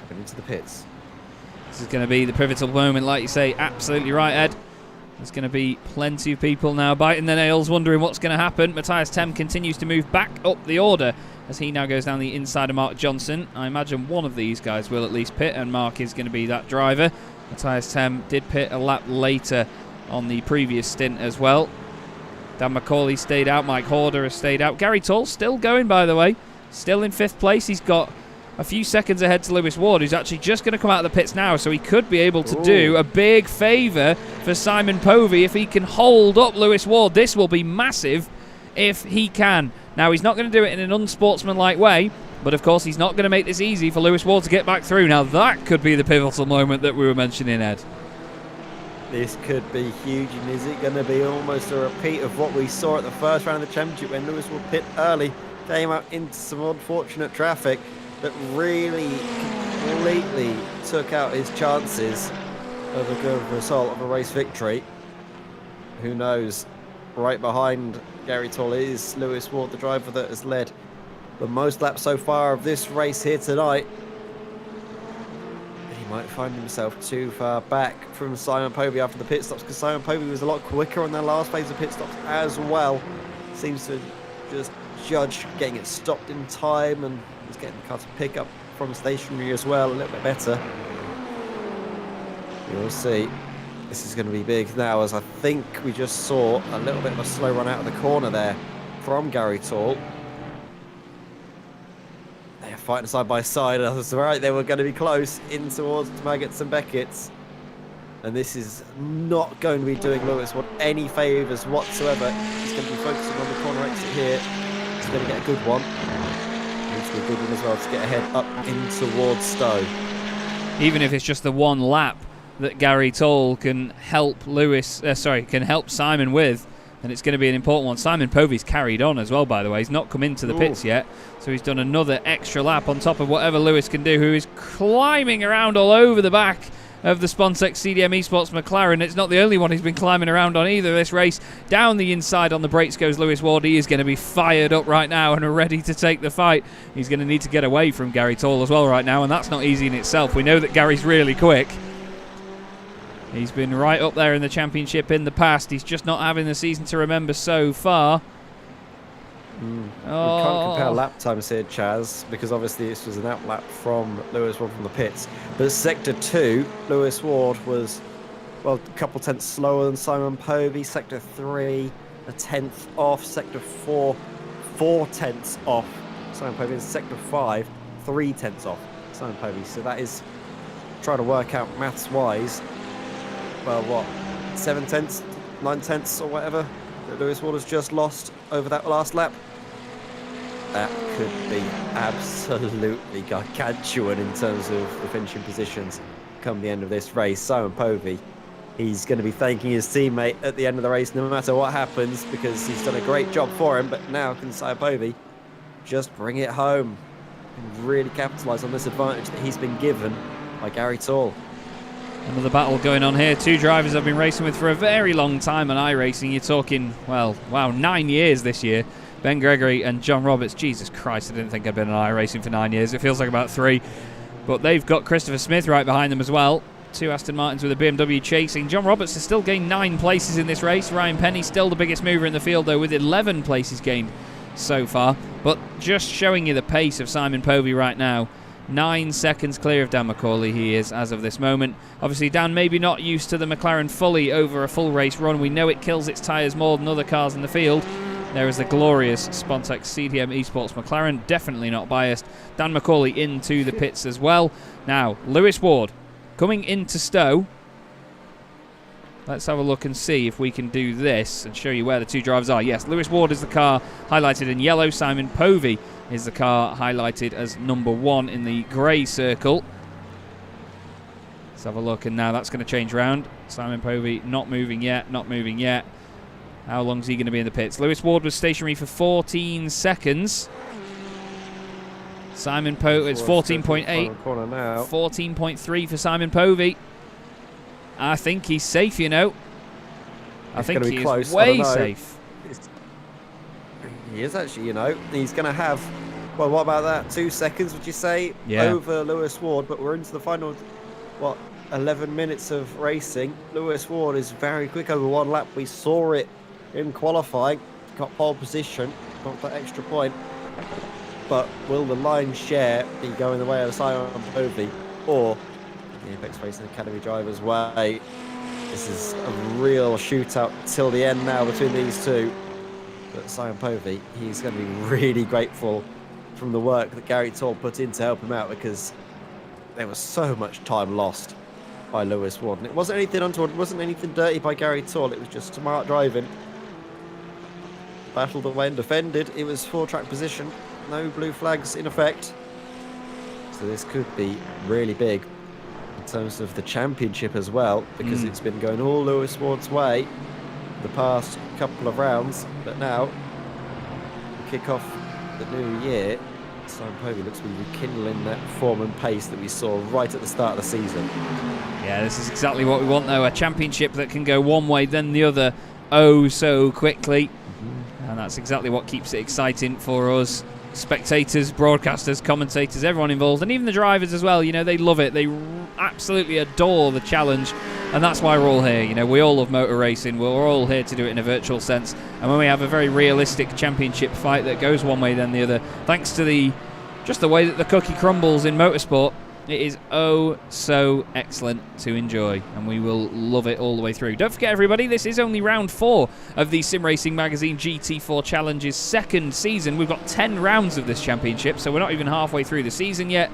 coming into the pits. This is going to be the pivotal moment, like you say. Absolutely right, Ed. There's going to be plenty of people now biting their nails, wondering what's going to happen. Mydas Simulations continues to move back up the order as he now goes down the inside of Mark Johnson. I imagine one of these guys will at least pit, and Mark is going to be that driver. Mydas Simulations did pit a lap later on the previous stint as well. Dan McCauley stayed out. Mike Horder has stayed out. Gary Toll still going, by the way. Still in 5th place. He's got a few seconds ahead to Lewis Ward, who's actually just going to come out of the pits now, so he could be able to do a big favour for Simon Povey if he can hold up Lewis Ward. This will be massive if he can. Now, he's not going to do it in an unsportsmanlike way, but of course he's not going to make this easy for Lewis Ward to get back through. Now, that could be the pivotal moment that we were mentioning, Ed. This could be huge, and is it going to be almost a repeat of what we saw at the first round of the championship when Lewis Ward pit early, came out into some unfortunate traffic that really completely took out his chances of a good result of a race victory. Who knows? Right behind Gary Toll is Lewis Ward, the driver that has led the most laps so far of this race here tonight. But he might find himself too far back from Simon Povey after the pit stops, because Simon Povey was a lot quicker on their last phase of pit stops as well. Seems to just judge getting it stopped in time, and he's getting the car to pick up from stationary as well a little bit better. You'll see. This is going to be big now, as I think we just saw a little bit of a slow run out of the corner there from Gary Toll. They are fighting side by side. I was right, they were going to be close in towards Maggots and Beckett's. And this is not going to be doing Lewis Ward any favours whatsoever. He's going to be focusing on the corner exit here. He's going to get a good one. Needs to be a good one as well to get ahead up in towards Stowe. Even if it's just the one lap that Gary Toll can help can help Simon with, and it's going to be an important one. Simon Povey's carried on as well, by the way. He's not come into the pits yet, so he's done another extra lap on top of whatever Lewis can do, who is climbing around all over the back of the Sponsex CDM Esports McLaren. It's not the only one he's been climbing around on either this race. Down the inside on the brakes goes Lewis Ward. He is going to be fired up right now and ready to take the fight. He's going to need to get away from Gary Toll as well right now, and that's not easy in itself. We know that Gary's really quick. He's been right up there in the championship in the past. He's just not having the season to remember so far. We can't compare lap times here, Chaz, because obviously this was an outlap from Lewis Ward from the pits. But Sector 2, Lewis Ward was, well, a couple tenths slower than Simon Povey. Sector 3, a tenth off. Sector 4, 4 tenths off Simon Povey. And Sector 5, 3 tenths off Simon Povey. So that is, trying to work out maths-wise, well, what, 7 tenths, 9 tenths or whatever that Lewis Ward has just lost over that last lap. That could be absolutely gargantuan in terms of the finishing positions come the end of this race. Simon Povey he's going to be thanking his teammate at the end of the race no matter what happens, because he's done a great job for him. But now can Simon just bring it home and really capitalise on this advantage that he's been given by Gary Tall. Another battle going on here. Two drivers I've been racing with for a very long time on iRacing. You're talking, well, wow, 9 years this year. Ben Gregory and John Roberts. Jesus Christ, I didn't think I'd been on iRacing for 9 years. It feels like about 3. But they've got Christopher Smith right behind them as well. 2 Aston Martins with a BMW chasing. John Roberts has still gained 9 places in this race. Ryan Penny still the biggest mover in the field, though, with 11 places gained so far. But just showing you the pace of Simon Povey right now. 9 seconds clear of Dan McCauley he is as of this moment. Obviously Dan maybe not used to the McLaren fully over a full race run. We know it kills its tyres more than other cars in the field. There is the glorious Spontex CDM Esports McLaren, definitely not biased. Dan McCauley into the pits as well. Now Lewis Ward coming into Stowe. Let's have a look and see if we can do this and show you where the two drivers are. Yes, Lewis Ward is the car highlighted in yellow. Simon Povey is the car highlighted as number 1 in the grey circle. Let's have a look, and now that's going to change round. Simon Povey not moving yet, not moving yet. How long is he going to be in the pits? Lewis Ward was stationary for 14 seconds. Simon Povey, it's 14.8. 14.3 for Simon Povey. I think he's safe, you know. I think he is way safe. He is actually, you know. He's going to have, well, what about that? 2 seconds, would you say? Yeah. Over Lewis Ward, but we're into the final, 11 minutes of racing. Lewis Ward is very quick over 1 lap. We saw it in qualifying. Got pole position, got that extra point. But will the line share be going the way of Simon Povey, or the Apex Racing Academy drivers' way? This is a real shootout till the end now between these two. But Simon Povey, he's going to be really grateful from the work that Gary Tall put in to help him out, because there was so much time lost by Lewis Ward. And it wasn't anything untoward, it wasn't anything dirty by Gary Tall, it was just smart driving. Battled away and defended. It was 4-track position, no blue flags in effect. So this could be really big in terms of the championship as well, because it's been going all Lewis Ward's way the past couple of rounds. But now, to kick off the new year, Simon Povey looks to be rekindling that form and pace that we saw right at the start of the season. Yeah, this is exactly what we want, though. A championship that can go one way, then the other, oh so quickly. And that's exactly what keeps it exciting for us. Spectators, broadcasters, commentators, everyone involved, and even the drivers as well. You know, they love it. They absolutely adore the challenge, and that's why we're all here. You know, we all love motor racing. We're all here to do it in a virtual sense. And when we have a very realistic championship fight that goes one way then the other, thanks to just the way that the cookie crumbles in motorsport, it is oh so excellent to enjoy, and we will love it all the way through. Don't forget, everybody, this is only round 4 of the Sim Racing Magazine GT4 Challenge's 2nd season. We've got 10 rounds of this championship, so we're not even halfway through the season yet,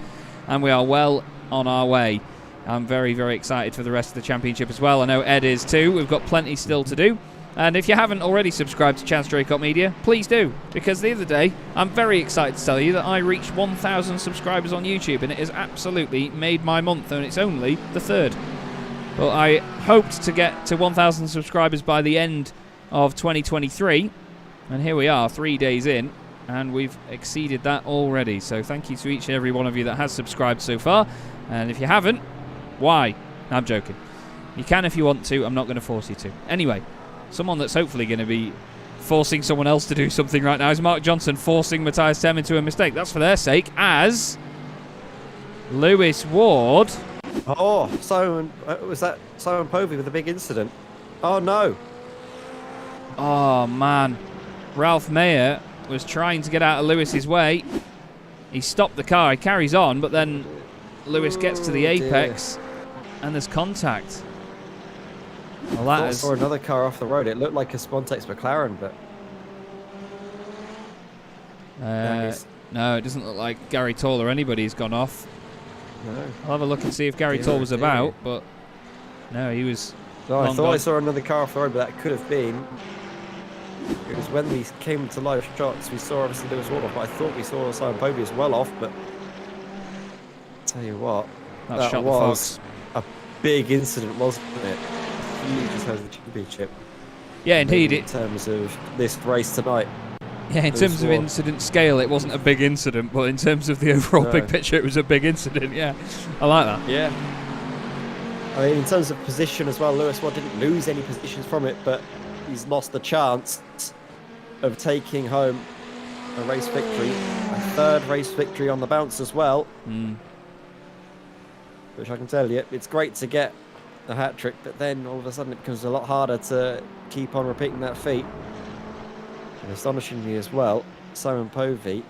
and we are well on our way. I'm very, very excited for the rest of the championship as well. I know Ed is too. We've got plenty still to do. And if you haven't already subscribed to Chaz Draycott Media, please do, because the other day I'm very excited to tell you that I reached 1,000 subscribers on YouTube, and it has absolutely made my month, and it's only the 3rd. But I hoped to get to 1,000 subscribers by the end of 2023, and here we are 3 days in, and we've exceeded that already. So thank you to each and every one of you that has subscribed so far, and if you haven't, why? I'm joking. You can if you want to, I'm not going to force you to. Anyway, someone that's hopefully going to be forcing someone else to do something right now is Mark Johnson forcing Matthias Tem into a mistake. That's for their sake, as Lewis Ward. Oh, Simon, was that Simon Povey with a big incident? Oh no. Oh man, Ralph Mayer was trying to get out of Lewis's way. He stopped the car, he carries on, but then Lewis gets to the apex and there's contact. Well, I saw another car off the road. It looked like a Spontex McLaren, but no, it doesn't look like Gary Tall or anybody's gone off. No. I'll have a look and see if Gary Tall was about, but no, he was. No, I thought I saw another car off the road, but that could have been. It was when we came to live shots, we saw obviously Lewis Ward off, but I thought we saw Simon Povey as well off. But tell you what, that was a big incident, wasn't it? he just has the championship. Yeah, indeed. In terms of this race tonight. Yeah, in terms of incident scale, it wasn't a big incident, but in terms of the overall big picture, it was a big incident. Yeah, I like that. Yeah. I mean, in terms of position as well, Lewis didn't lose any positions from it, but he's lost the chance of taking home a race victory, a third race victory on the bounce as well. Which I can tell you, it's great to get a hat-trick, but then all of a sudden it becomes a lot harder to keep on repeating that feat. And astonishingly as well, Simon Povey,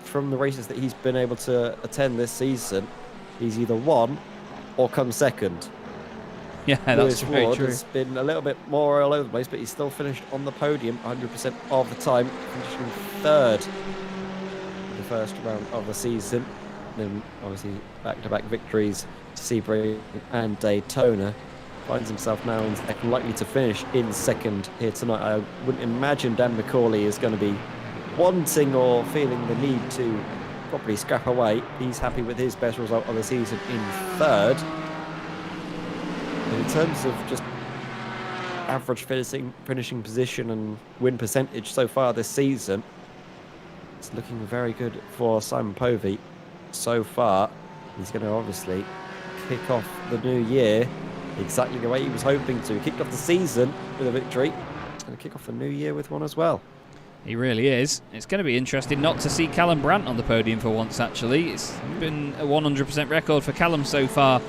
from the races that he's been able to attend this season, he's either won or come second. Yeah, that's very Ward true. has been a little bit more all over the place, but he's still finished on the podium 100% of the time, finishing third in the first round of the season. Then obviously back-to-back victories, Sebring and Daytona. Finds himself now in second, likely to finish in second here tonight. I wouldn't imagine Dan McCauley is going to be wanting or feeling the need to probably scrap away. He's happy with his best result of the season in third. In terms of just average finishing position and win percentage so far this season, it's looking very good for Simon Povey so far. He's going to obviously kick off the new year exactly the way he was hoping to. He kicked off the season with a victory. He's going to kick off the new year with one as well. He really is. It's going to be interesting not to see Callum Brandt on the podium for once, actually. It's been a 100% record for Callum so far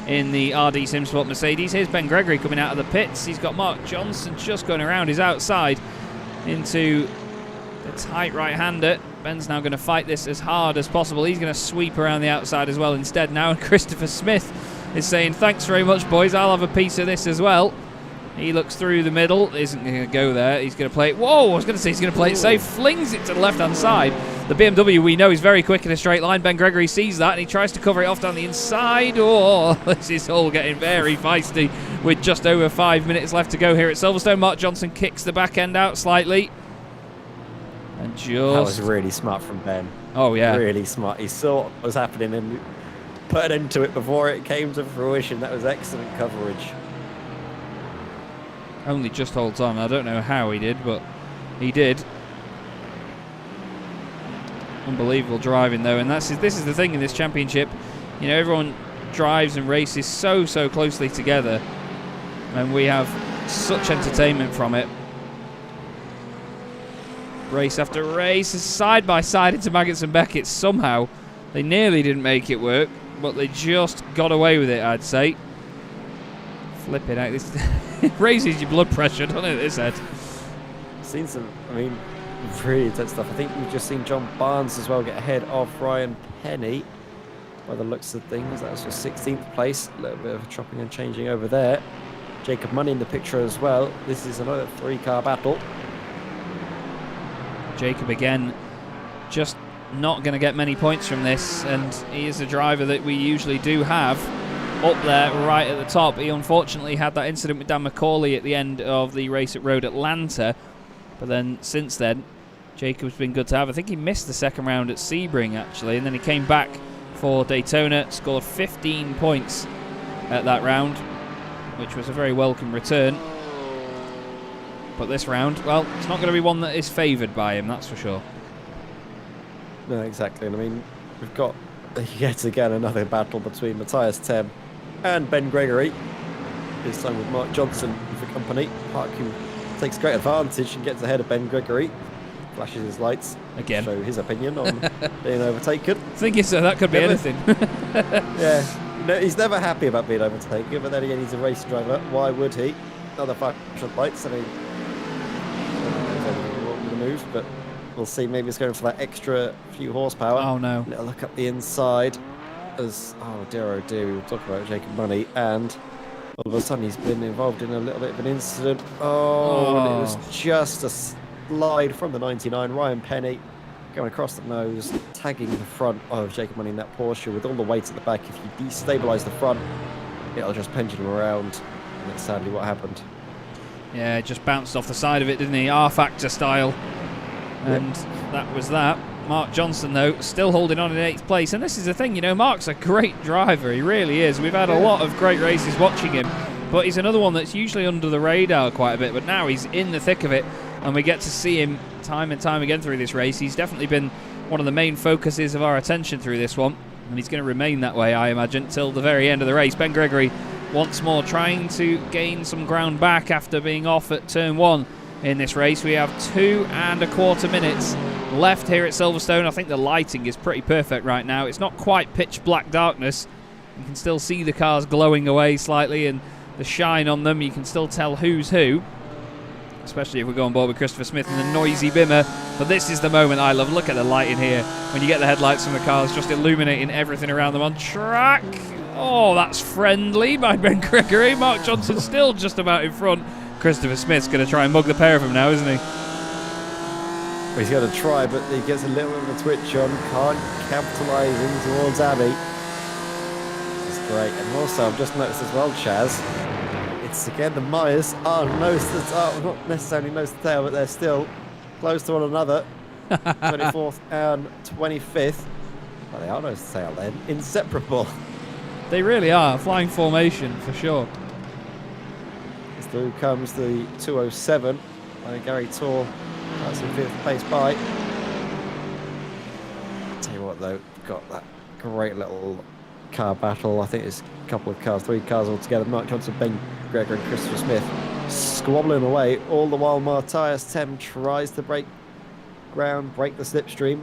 in the RD Simsport Mercedes. Here's Ben Gregory coming out of the pits. He's got Mark Johnson just going around his outside into the tight right-hander. Ben's now going to fight this as hard as possible. He's going to sweep around the outside as well instead now. And Christopher Smith is saying, thanks very much, boys. I'll have a piece of this as well. He looks through the middle. Isn't going to go there. He's going to play it. Whoa, I was going to say he's going to play it safe. Flings it to the left-hand side. The BMW, we know, is very quick in a straight line. Ben Gregory sees that and he tries to cover it off down the inside. Oh, this is all getting very feisty with just over 5 minutes left to go here at Silverstone. Mark Johnson kicks the back end out slightly. And just... That was really smart from Ben. Oh, yeah. Really smart. He saw what was happening and put an end to it before it came to fruition. That was excellent coverage. Only just holds on. I don't know how he did, but he did. Unbelievable driving, though. And this is the thing in this championship. You know, everyone drives and races so closely together. And we have such entertainment from it. Race after race, side by side into Maggots and Beckett. Somehow, they nearly didn't make it work, but they just got away with it, I'd say. Flipping out. This it raises your blood pressure, doesn't it, this head? Seen some, I mean, really intense stuff. I think we've just seen John Barnes as well get ahead of Ryan Penny by the looks of things. That was for 16th place. A little bit of chopping and changing over there. Jacob Money in the picture as well. This is another 3-car battle. Jacob again just not going to get many points from this, and he is a driver that we usually do have up there right at the top. He unfortunately had that incident with Dan McCauley at the end of the race at Road Atlanta, but then since then Jacob's been good to have. I think he missed the second round at Sebring actually, and then he came back for Daytona, scored 15 points at that round, which was a very welcome return. But this round, well, it's not going to be one that is favoured by him, that's for sure. No, exactly. And I mean, we've got yet again another battle between Matthias Tem and Ben Gregory. This time with Mark Johnson for company. Mark who takes great advantage and gets ahead of Ben Gregory. Flashes his lights. Again. Show his opinion on being overtaken. Thinking so, that could be anything. Yeah. No, he's never happy about being overtaken, but then again, he's a race driver. Why would he? Another flashing lights. I mean, the move, but we'll see. Maybe it's going for that extra few horsepower. Oh no! Little look up the inside, as oh dear, we were talking about Jacob Money, and all of a sudden he's been involved in a little bit of an incident. And it was just a slide from the 99. Ryan Penny going across the nose, tagging the front of Jacob Money in that Porsche with all the weight at the back. If you destabilise the front, it'll just pendulum around, and that's sadly what happened. Yeah, it just bounced off the side of it, didn't he? R-Factor style. And that was that. Mark Johnson, though, still holding on in 8th place. And this is the thing, you know, Mark's a great driver. He really is. We've had a lot of great races watching him. but he's another one that's usually under the radar quite a bit, but now he's in the thick of it, and we get to see him time and time again through this race. He's definitely been one of the main focuses of our attention through this one, and he's going to remain that way, I imagine, till the very end of the race. Ben Gregory once more trying to gain some ground back after being off at turn 1 in this race. We have 2 1/4 minutes left here at Silverstone. I think the lighting is pretty perfect right now. It's not quite pitch black darkness. You can still see the cars glowing away slightly and the shine on them. You can still tell who's who, especially if we go on board with Christopher Smith and the noisy Bimmer. But this is the moment I love. Look at the lighting here when you get the headlights from the cars just illuminating everything around them on track. Oh, that's friendly by Ben Gregory. Mark Johnson still just about in front. Christopher Smith's going to try and mug the pair of them now, isn't he? Well, he's going to try, but he gets a little bit of a twitch on. Can't capitalise in towards Abbey. It's great. And also, I've just noticed as well, Chaz, it's again the Myers are nose to tail, not necessarily nose to tail, but they're still close to one another. 24th and 25th. Well, they are nose to tail then. Inseparable. They really are. Flying formation, for sure. Through comes the 207 by Gary Tor. That's in 5th place by. Tell you what though, got that great little car battle. I think it's a couple of cars, 3 cars all together. Mark Johnson, Ben Gregory and Christopher Smith squabbling away. All the while Matthias Tem tries to break ground, break the slipstream.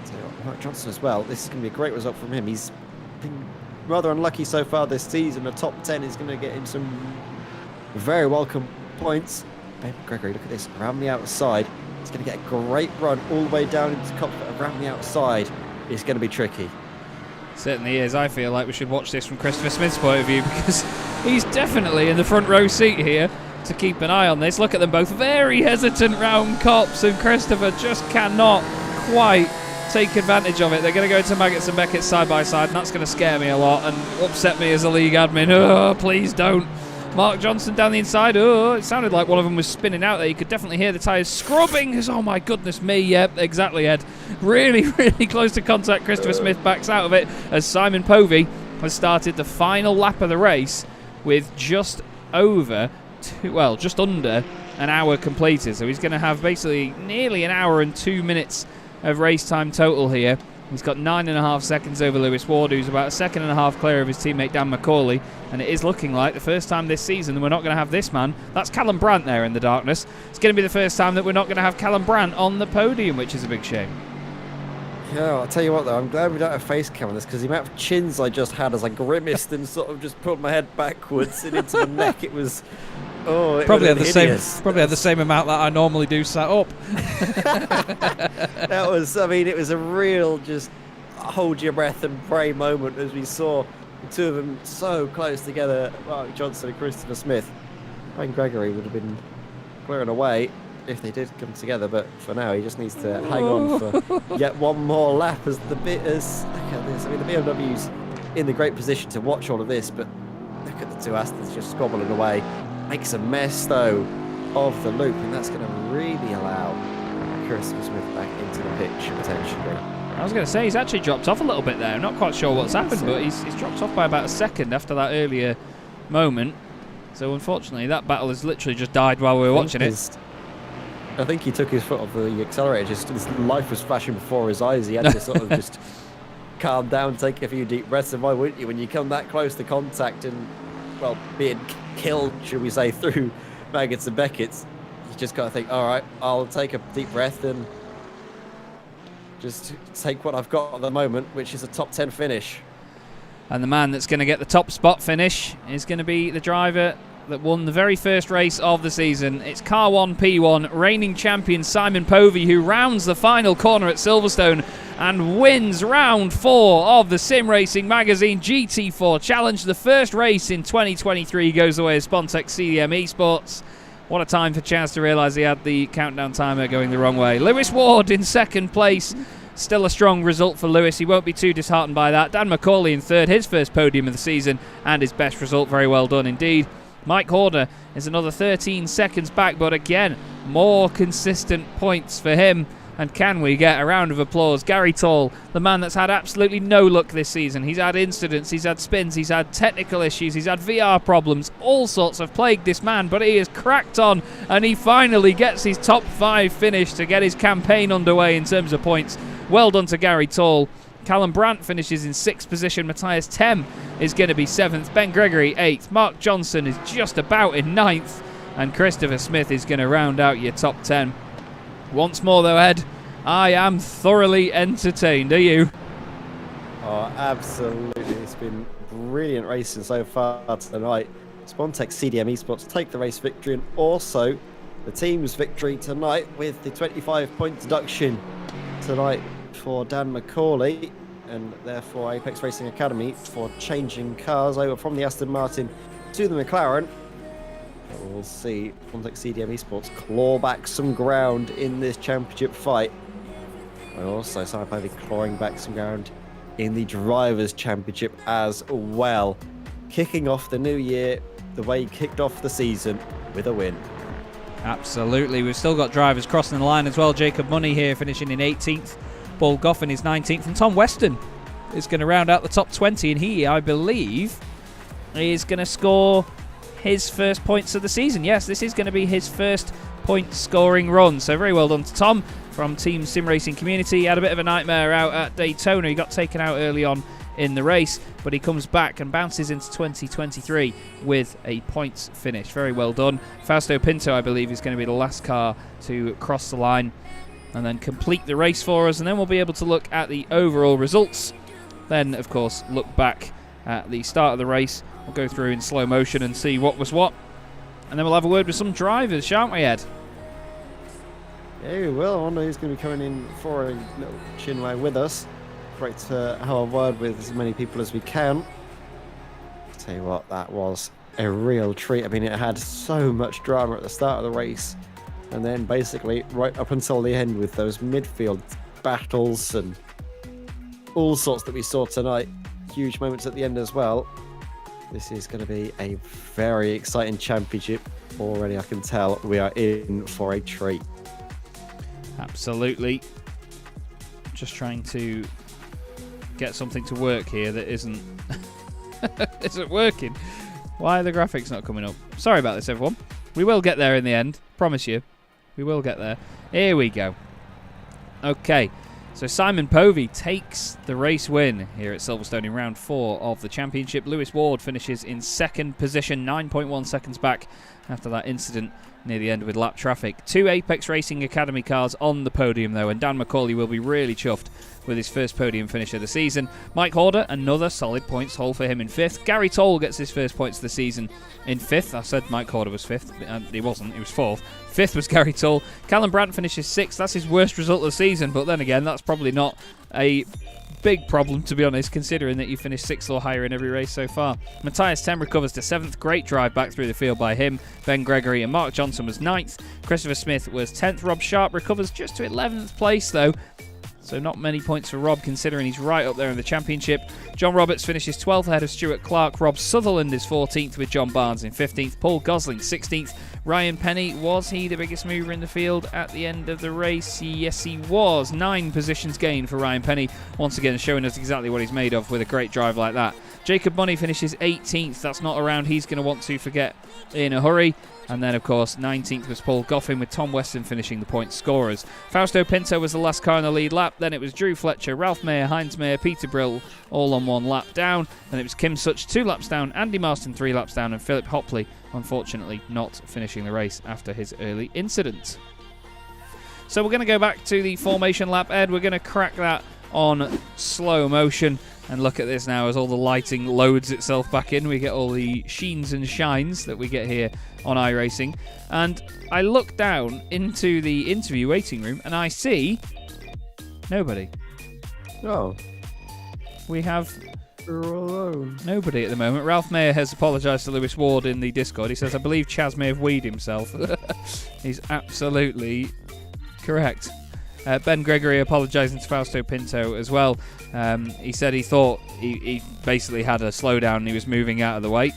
Tell you what, Mark Johnson as well. This is going to be a great result from him. He's been rather unlucky so far this season. The top 10 is going to get him some very welcome points. Ben Gregory, look at this, around the outside. He's going to get a great run all the way down into the cockpit around the outside. It's going to be tricky. Certainly is. I feel like we should watch this from Christopher Smith's point of view, because he's definitely in the front row seat here to keep an eye on this. Look at them both, very hesitant round cops, and Christopher just cannot quite take advantage of it. They're going to go to Maggots and Beckett side by side, and that's going to scare me a lot and upset me as a league admin. Oh, please don't. Mark Johnson down the inside. Oh, it sounded like one of them was spinning out there. You could definitely hear the tyres scrubbing. Oh my goodness me. Yep, exactly, Ed. Really, really close to contact. Christopher Smith backs out of it as Simon Povey has started the final lap of the race with just under an hour completed. So he's going to have basically nearly an hour and 2 minutes of race time total here. He's got 9.5 seconds over Lewis Ward, who's about 1.5 seconds clear of his teammate Dan McCauley, and it is looking like the first time this season that we're not going to have this man. That's Callum Brandt there in the darkness. It's going to be the first time that we're not going to have Callum Brandt on the podium, which is a big shame. Yeah, I'll tell you what though, I'm glad we don't have face cam on this, because the amount of chins I just had as I grimaced and sort of just pulled my head backwards and into the neck, it was... Oh, it probably had the same amount that I normally do sat up. That was, I mean, it was a real just hold your breath and pray moment as we saw the two of them so close together, Mark Johnson and Christopher Smith. Ben Gregory would have been clearing away if they did come together, but for now he just needs to hang on for yet one more lap as the look at this. I mean, the BMW's in the great position to watch all of this, but look at the two Astons just squabbling away. Makes a mess though of the loop, and that's going to really allow Christopher Smith back into the pitch potentially. I was going to say, he's actually dropped off a little bit there. I'm not quite sure what's happened, but he's dropped off by about a second after that earlier moment. So unfortunately that battle has literally just died while we were watching it. I think he took his foot off the accelerator, just his life was flashing before his eyes. He had to sort of just calm down, take a few deep breaths, and why wouldn't you when you come that close to contact and, well, being killed, should we say, through Maggots and Beckett's? You just got to think, all right, I'll take a deep breath and just take what I've got at the moment, which is a top 10 finish. And the man that's going to get the top spot finish is going to be the driver that won the very first race of the season. It's Car 1 P1 reigning champion Simon Povey, who rounds the final corner at Silverstone and wins round 4 of the Sim Racing Magazine GT4 Challenge. The first race in 2023 goes away as Spontex CDM Esports. What a time for Chaz to realise he had the countdown timer going the wrong way. Lewis Ward in second place. Still a strong result for Lewis. He won't be too disheartened by that. Dan McCauley in third, his first podium of the season and his best result. Very well done indeed. Mike Horner is another 13 seconds back, but again, more consistent points for him And can we get a round of applause? Gary Tall, the man that's had absolutely no luck this season. He's had incidents, he's had spins, he's had technical issues, he's had VR problems. All sorts have plagued this man, but he has cracked on and he finally gets his top 5 finish to get his campaign underway in terms of points. Well done to Gary Tall. Callum Brandt finishes in 6th position. Matthias Tem is going to be 7th. Ben Gregory 8th. Mark Johnson is just about in 9th. And Christopher Smith is going to round out your top 10. Once more though, Ed, I am thoroughly entertained. Are you? Oh, absolutely. It's been brilliant racing so far tonight. Spontex CDM Esports take the race victory, and also the team's victory tonight with the 25-point deduction tonight for Dan McCauley, and therefore Apex Racing Academy for changing cars over from the Aston Martin to the McLaren. We'll see Spontex CDM Esports claw back some ground in this championship fight. And also Cyber be clawing back some ground in the Drivers' Championship as well. Kicking off the new year the way he kicked off the season, with a win. Absolutely. We've still got drivers crossing the line as well. Jacob Money here finishing in 18th. Paul Goffin is 19th. And Tom Weston is going to round out the top 20. And he, I believe, is going to score his first points of the season. Yes, this is going to be his first point scoring run. So very well done to Tom from Team Sim Racing Community. He had a bit of a nightmare out at Daytona. He got taken out early on in the race, but he comes back and bounces into 2023 with a points finish. Very well done. Fausto Pinto, I believe, is going to be the last car to cross the line and then complete the race for us, and then we'll be able to look at the overall results. Then, of course, look back at the start of the race. We'll go through in slow motion and see what was what, and then we'll have a word with some drivers, shan't we, Ed? Yeah, we will. I wonder who's going to be coming in for a little chinwag with us. Great to have a word with as many people as we can. Tell you what, that was a real treat. I mean, it had so much drama at the start of the race, and then basically right up until the end with those midfield battles and all sorts that we saw tonight. Huge moments at the end as well. This is going to be a very exciting championship. Already I can tell we are in for a treat. Absolutely. Just trying to get something to work here that isn't working. Why are the graphics not coming up? Sorry about this, everyone. We will get there in the end. Promise you. We will get there. Here we go. Okay. So Simon Povey takes the race win here at Silverstone in round 4 of the championship. Lewis Ward finishes in 2nd position, 9.1 seconds back after that incident near the end with lap traffic. 2 Apex Racing Academy cars on the podium though, and Dan McCauley will be really chuffed with his first podium finish of the season. Mike Horder, another solid points haul for him in 5th. Gary Toll gets his first points of the season in 5th. I said Mike Horder was 5th. He wasn't, he was 4th. 5th was Gary Toll. Callum Brandt finishes 6th. That's his worst result of the season, but then again, that's probably not a big problem, to be honest, considering that you finished 6th or higher in every race so far. Matthias Tem recovers to 7th. Great drive back through the field by him. Ben Gregory and Mark Johnson was 9th. Christopher Smith was 10th. Rob Sharp recovers just to 11th place, though. So not many points for Rob, considering he's right up there in the championship. John Roberts finishes 12th ahead of Stuart Clark. Rob Sutherland is 14th with John Barnes in 15th. Paul Gosling 16th. Ryan Penny, was he the biggest mover in the field at the end of the race? Yes, he was. 9 positions gained for Ryan Penny. Once again, showing us exactly what he's made of with a great drive like that. Jacob Money finishes 18th. That's not a round he's going to want to forget in a hurry. And then, of course, 19th was Paul Goffin, with Tom Weston finishing the point scorers. Fausto Pinto was the last car in the lead lap. Then it was Drew Fletcher, Ralph Mayer, Heinz Mayer, Peter Brill, all on 1 lap down. Then it was Kim Such 2 laps down, Andy Marston 3 laps down, and Philip Hopley, unfortunately, not finishing the race after his early incident. So we're going to go back to the formation lap, Ed. We're going to crack that on slow motion. And look at this now as all the lighting loads itself back in. We get all the sheens and shines that we get here on iRacing. And I look down into the interview waiting room and I see nobody. Oh. We have We're all alone. nobody at the moment. Ralph Mayer has apologised to Lewis Ward in the Discord. He says, I believe Chaz may have weed himself. He's absolutely correct. Ben Gregory apologising to Fausto Pinto as well. He said he thought he basically had a slowdown and he was moving out of the way.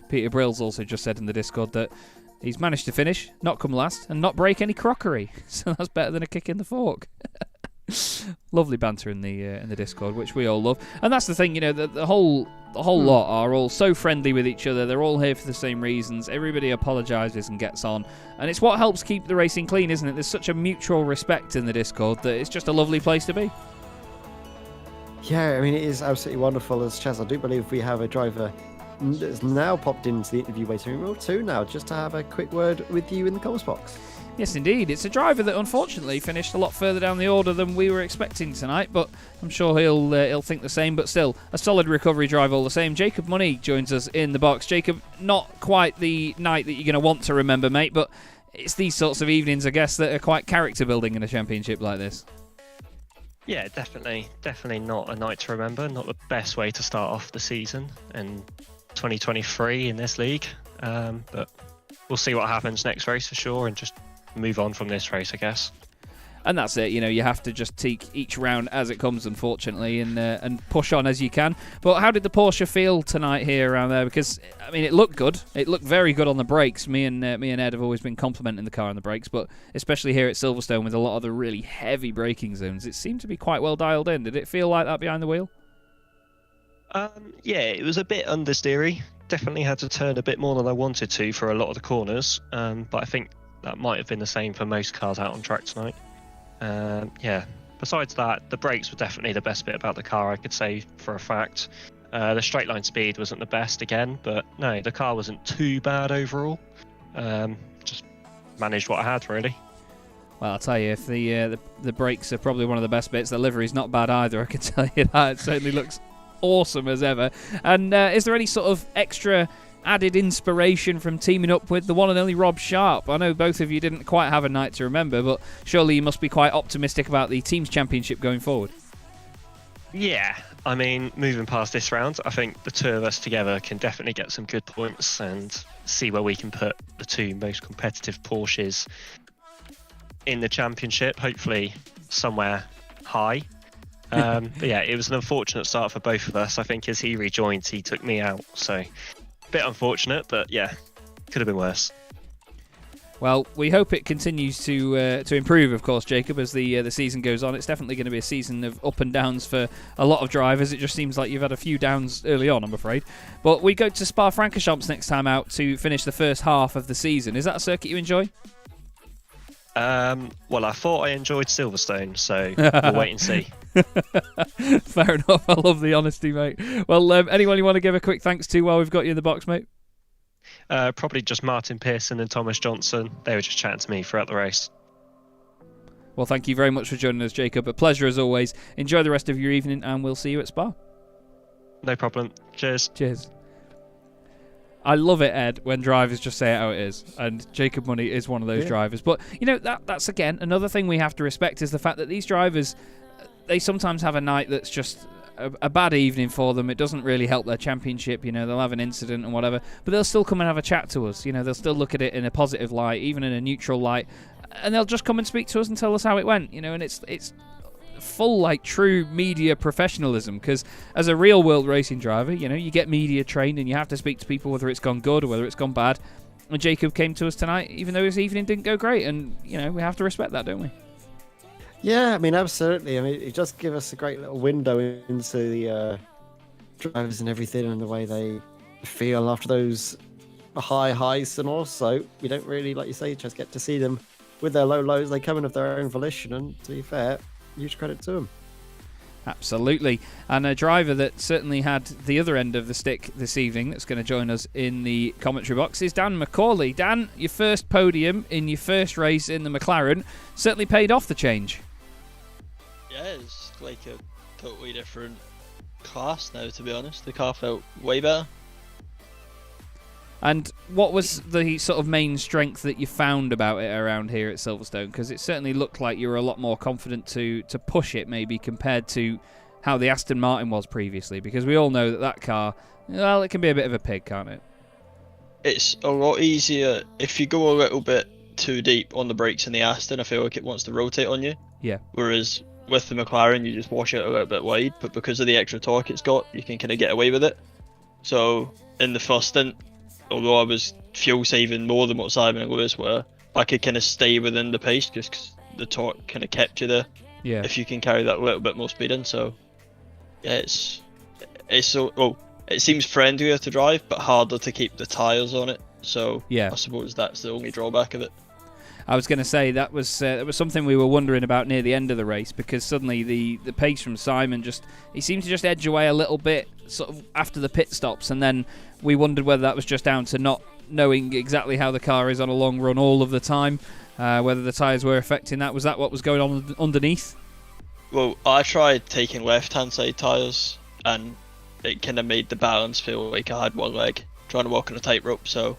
Peter Brill's also just said in the Discord that He's managed to finish, not come last, and not break any crockery. So that's better than a kick in the fork. Lovely banter in the Discord, which we all love. And that's the thing, the whole lot are all so friendly with each other. They're all here for the same reasons. Everybody apologises and gets on. And it's what helps keep the racing clean, isn't it? There's such a mutual respect in the Discord that it's just a lovely place to be. Yeah, I mean, it is absolutely wonderful. As Chaz, I do believe we have a driver that's now popped into the interview waiting room too now, just to have a quick word with you in the comments box. Yes, indeed. It's a driver that unfortunately finished a lot further down the order than we were expecting tonight, but I'm sure he'll think the same. But still, a solid recovery drive all the same. Jacob Money joins us in the box. Jacob, not quite the night that you're going to want to remember, mate, but it's these sorts of evenings, I guess, that are quite character building in a championship like this. Yeah, definitely not a night to remember. Not the best way to start off the season in 2023 in this league, but we'll see what happens next race for sure, and just move on from this race, I guess. And that's it, you have to just take each round as it comes, unfortunately, and push on as you can. But how did the Porsche feel tonight here around there? Because, I mean, it looked good. It looked very good on the brakes. Me and Ed have always been complimenting the car on the brakes, but especially here at Silverstone with a lot of the really heavy braking zones, it seemed to be quite well dialed in. Did it feel like that behind the wheel? Yeah, it was a bit understeery. Definitely had to turn a bit more than I wanted to for a lot of the corners, but I think that might have been the same for most cars out on track tonight. Yeah, besides that, the brakes were definitely the best bit about the car, I could say for a fact. The straight line speed wasn't the best again, but no, the car wasn't too bad overall. Just managed what I had, really. Well, I'll tell you, if the brakes are probably one of the best bits, the livery's not bad either, I can tell you that. It certainly looks awesome as ever. And is there any sort of extra added inspiration from teaming up with the one and only Rob Sharp? I know both of you didn't quite have a night to remember, but surely you must be quite optimistic about the team's championship going forward. Yeah, I mean, moving past this round, I think the two of us together can definitely get some good points and see where we can put the two most competitive Porsches in the championship, hopefully somewhere high. But yeah, it was an unfortunate start for both of us. I think as he rejoined, he took me out, so bit unfortunate, but yeah, could have been worse. Well, we hope it continues to improve, of course, Jacob, as the season goes on. It's definitely going to be a season of up and downs for a lot of drivers. It just seems like you've had a few downs early on, I'm afraid. But we go to Spa-Francorchamps next time out to finish the first half of the season. Is that a circuit you enjoy? Well, I thought I enjoyed Silverstone, so we'll wait and see. Fair enough. I love the honesty, mate. Well, anyone you want to give a quick thanks to while we've got you in the box, mate? Probably just Martin Pearson and Thomas Johnson. They were just chatting to me throughout the race. Well, thank you very much for joining us, Jacob. A pleasure as always. Enjoy the rest of your evening, and we'll see you at Spa. No problem. Cheers. Cheers. I love it, Ed, when drivers just say it how it is, and Jacob Money is one of those drivers. But, that's, again, another thing we have to respect is the fact that these drivers, they sometimes have a night that's just a bad evening for them. It doesn't really help their championship. They'll have an incident and whatever, but they'll still come and have a chat to us. They'll still look at it in a positive light, even in a neutral light, and they'll just come and speak to us and tell us how it went. And it's full, true media professionalism, because as a real world racing driver, you get media trained and you have to speak to people whether it's gone good or whether it's gone bad. And Jacob came to us tonight even though his evening didn't go great, and we have to respect that, don't we? Yeah, I mean, absolutely. I mean, it does give us a great little window into the drivers and everything, and the way they feel after those high highs, and also we don't really, like you say, just get to see them with their low lows. They come in of their own volition, and to be fair, huge credit to them. Absolutely. And a driver that certainly had the other end of the stick this evening that's going to join us in the commentary box is Dan McCauley. Dan, your first podium in your first race in the McLaren certainly paid off the change. Yeah, it's like a totally different class now, to be honest. The car felt way better. And what was the sort of main strength that you found about it around here at Silverstone? Because it certainly looked like you were a lot more confident to push it, maybe, compared to how the Aston Martin was previously. Because we all know that car, well, it can be a bit of a pig, can't it? It's a lot easier if you go a little bit too deep on the brakes in the Aston. I feel like it wants to rotate on you. Yeah. Whereas with the McLaren, you just wash it a little bit wide, but because of the extra torque it's got, you can kind of get away with it. So in the first stint, although I was fuel saving more than what Simon and Lewis were, I could kind of stay within the pace just because the torque kind of kept you there. Yeah. If you can carry that little bit more speed in, so yeah, it's so it seems friendlier to drive, but harder to keep the tyres on it. So yeah, I suppose that's the only drawback of it. I was going to say that was something we were wondering about near the end of the race, because suddenly the pace from Simon he seemed to just edge away a little bit sort of after the pit stops, and then we wondered whether that was just down to not knowing exactly how the car is on a long run all of the time, whether the tyres were affecting that. Was that what was going on underneath? Well, I tried taking left-hand side tyres, and it kind of made the balance feel like I had one leg trying to walk on a tightrope, so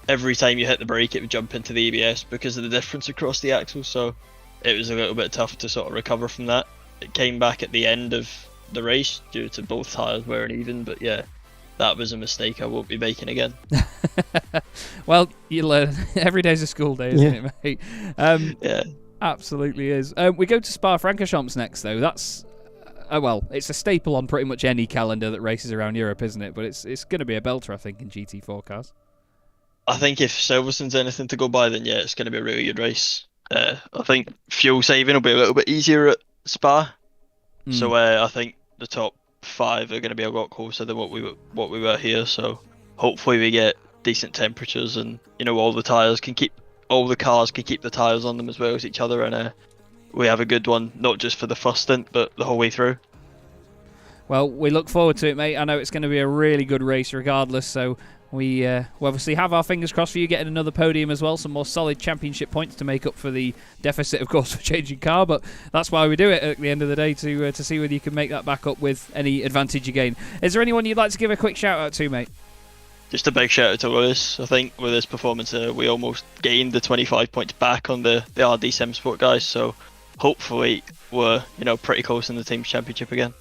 every time you hit the brake it would jump into the ABS because of the difference across the axles, so it was a little bit tough to sort of recover from that. It came back at the end of the race due to both tyres wearing even, but yeah, that was a mistake I won't be making again. Well, you learn. Every day's a school day, isn't it, mate? Yeah. Absolutely is. We go to Spa-Francorchamps next, though. That's well, it's a staple on pretty much any calendar that races around Europe, isn't it? But it's going to be a belter, I think, in GT4 cars. I think if Silverstone's anything to go by, then yeah, it's going to be a really good race. I think fuel saving will be a little bit easier at Spa, so I think the top 5 are going to be a lot closer than what we were here. So hopefully we get decent temperatures, and all the cars can keep the tyres on them as well as each other, and we have a good one, not just for the first stint, but the whole way through. Well, we look forward to it, mate. I know it's going to be a really good race regardless, so we obviously have our fingers crossed for you getting another podium as well, some more solid championship points to make up for the deficit, of course, for changing car, but that's why we do it at the end of the day, to see whether you can make that back up with any advantage you gain. Is there anyone you'd like to give a quick shout out to, mate? Just a big shout out to Lewis. I think with his performance, we almost gained the 25 points back on the RD Sim Sport guys, so hopefully we're pretty close in the team's championship again.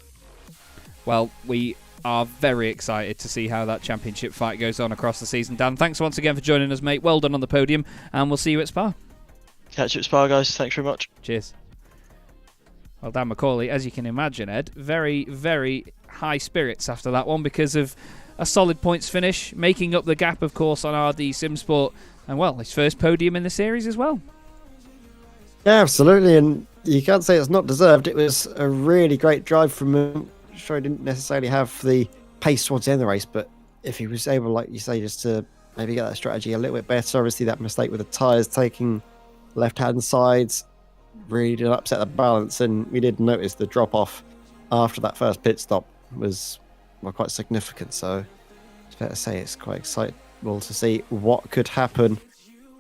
Well, we are very excited to see how that championship fight goes on across the season. Dan, thanks once again for joining us, mate. Well done on the podium, and we'll see you at Spa. Catch you at Spa, guys. Thanks very much. Cheers. Well, Dan McCauley, as you can imagine, Ed, very, very high spirits after that one because of a solid points finish, making up the gap, of course, on RD Sim Sport, and, well, his first podium in the series as well. Yeah, absolutely, and you can't say it's not deserved. It was a really great drive from him. Sure, he didn't necessarily have the pace towards the end of the race, but if he was able, like you say, just to maybe get that strategy a little bit better, obviously that mistake with the tyres taking left-hand sides really did upset the balance, and we did notice the drop-off after that first pit stop was quite significant, so it's fair to say it's quite excitable to see what could happen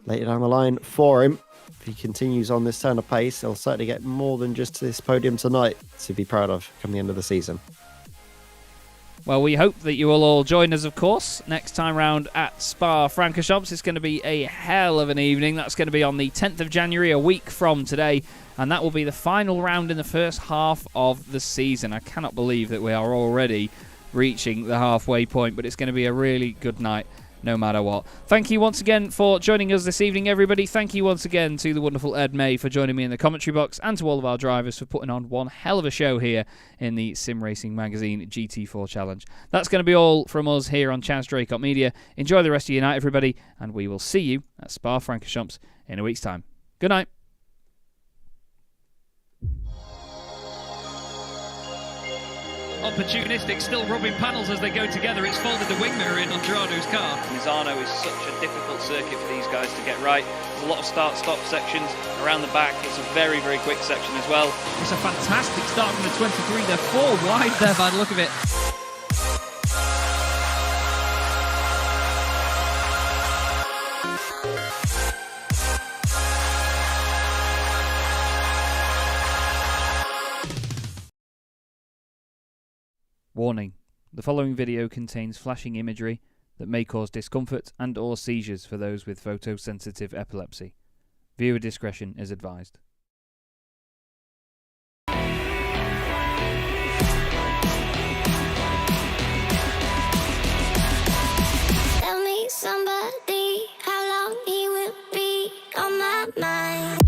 later down the line for him. If he continues on this turn of pace, he'll certainly get more than just this podium tonight to be proud of come the end of the season. Well, we hope that you will all join us, of course, next time round at Spa-Francorchamps. It's going to be a hell of an evening. That's going to be on the 10th of January, a week from today, and that will be the final round in the first half of the season. I cannot believe that we are already reaching the halfway point, but it's going to be a really good night no matter what. Thank you once again for joining us this evening, everybody. Thank you once again to the wonderful Ed May for joining me in the commentary box, and to all of our drivers for putting on one hell of a show here in the Sim Racing Magazine GT4 Challenge. That's going to be all from us here on Chaz Draycott Media. Enjoy the rest of your night, everybody, and we will see you at Spa-Francorchamps in a week's time. Good night. Opportunistic, still rubbing panels as they go together. It's folded the wing mirror in on Gerardo's car. Misano is such a difficult circuit for these guys to get right. There's a lot of start-stop sections around the back. It's a very, very quick section as well. It's a fantastic start from the 23. They're 4 wide there by the look of it. Warning, the following video contains flashing imagery that may cause discomfort and or seizures for those with photosensitive epilepsy. Viewer discretion is advised. Tell me somebody how long he will be on my mind.